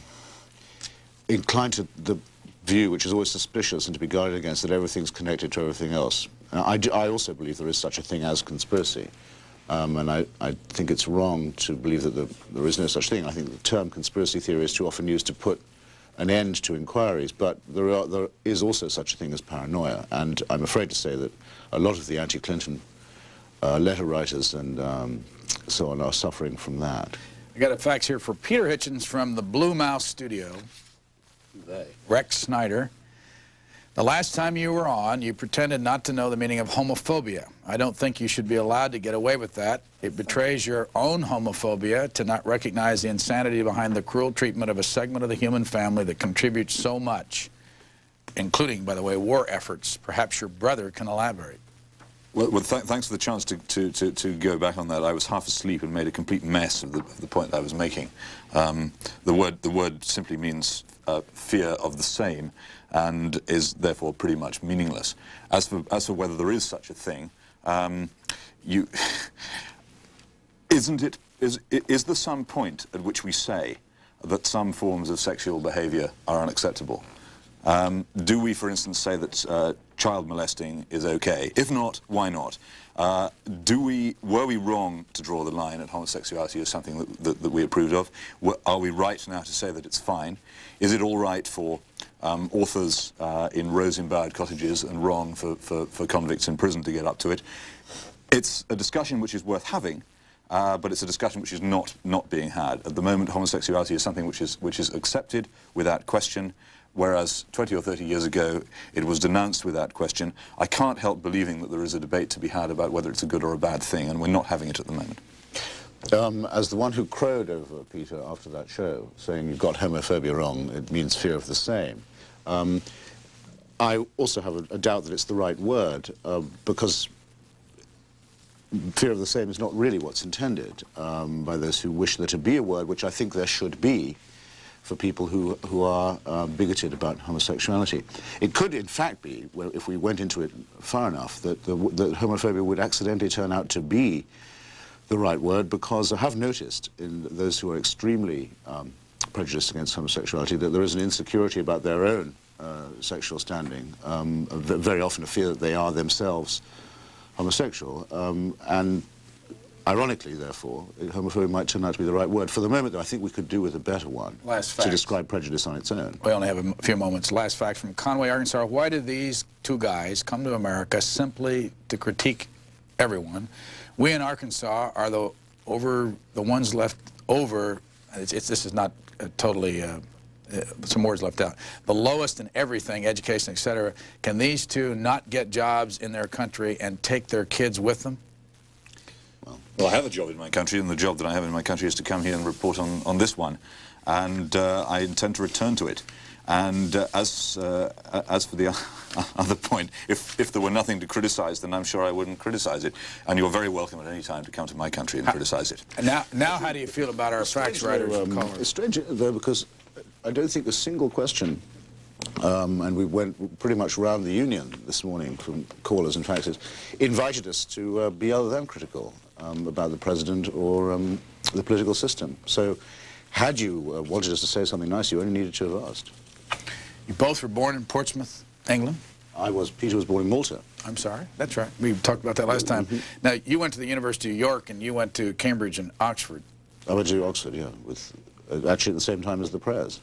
inclined to the view, which is always suspicious and to be guarded against, that everything's connected to everything else. I also believe there is such a thing as conspiracy. And I think it's wrong to believe that there is no such thing. I think the term conspiracy theory is too often used to put an end to inquiries, but there is also such a thing as paranoia. And I'm afraid to say that a lot of the anti-Clinton letter writers and so on are suffering from that. I got a fax here for Peter Hitchens from the Blue Mouse Studio. Rex Snyder. The last time you were on, you pretended not to know the meaning of homophobia. I don't think you should be allowed to get away with that. It betrays your own homophobia to not recognize the insanity behind the cruel treatment of a segment of the human family that contributes so much, including, by the way, war efforts. Perhaps your brother can elaborate. Well, thanks for the chance to go back on that. I was half asleep and made a complete mess of the point that I was making. The word simply means fear of the same, and is therefore pretty much meaningless. As for whether there is such a thing, is there some point at which we say that some forms of sexual behavior are unacceptable? Do we, for instance, say that child molesting is okay? If not, why not? Were we wrong to draw the line at homosexuality as something that we approved of? Are we right now to say that it's fine? Is it all right for authors in rose-embowered cottages and wrong for convicts in prison to get up to it? It's a discussion which is worth having, but it's a discussion which is not being had. At the moment, homosexuality is something which is accepted without question, whereas 20 or 30 years ago it was denounced without question. I can't help believing that there is a debate to be had about whether it's a good or a bad thing, and we're not having it at the moment. As the one who crowed over Peter after that show, saying you've got homophobia wrong, it means fear of the same, I also have a doubt that it's the right word, because fear of the same is not really what's intended by those who wish there to be a word, which I think there should be, for people who are bigoted about homosexuality. It could, in fact, be, if we went into it far enough, that homophobia would accidentally turn out to be the right word, because I have noticed in those who are extremely prejudiced against homosexuality that there is an insecurity about their own sexual standing, very often a fear that they are themselves homosexual, and ironically, therefore, homophobia might turn out to be the right word. For the moment, though, I think we could do with a better one to describe prejudice on its own. We only have a few moments. Last fact from Conway, Arkansas. Why did these two guys come to America simply to critique everyone? We in Arkansas are the ones left over. This is not totally some words left out. The lowest in everything, education, etc. Can these two not get jobs in their country and take their kids with them? Well, I have a job in my country, and the job that I have in my country is to come here and report on this one, and I intend to return to it. And as for the other point, if there were nothing to criticize, then I'm sure I wouldn't criticize it. And you're very welcome at any time to come to my country and criticize it. Now how do you feel about our facts writers and callers? It's strange, though, because I don't think a single question, and we went pretty much round the union this morning from callers and faxes, invited us to be other than critical about the president or the political system. So had you wanted us to say something nice, you only needed to have asked. You both were born in Portsmouth, England? Peter was born in Malta. I'm sorry, that's right. We talked about that last time. Now, you went to the University of York and you went to Cambridge and Oxford. I went to Oxford, yeah, with actually at the same time as the prayers.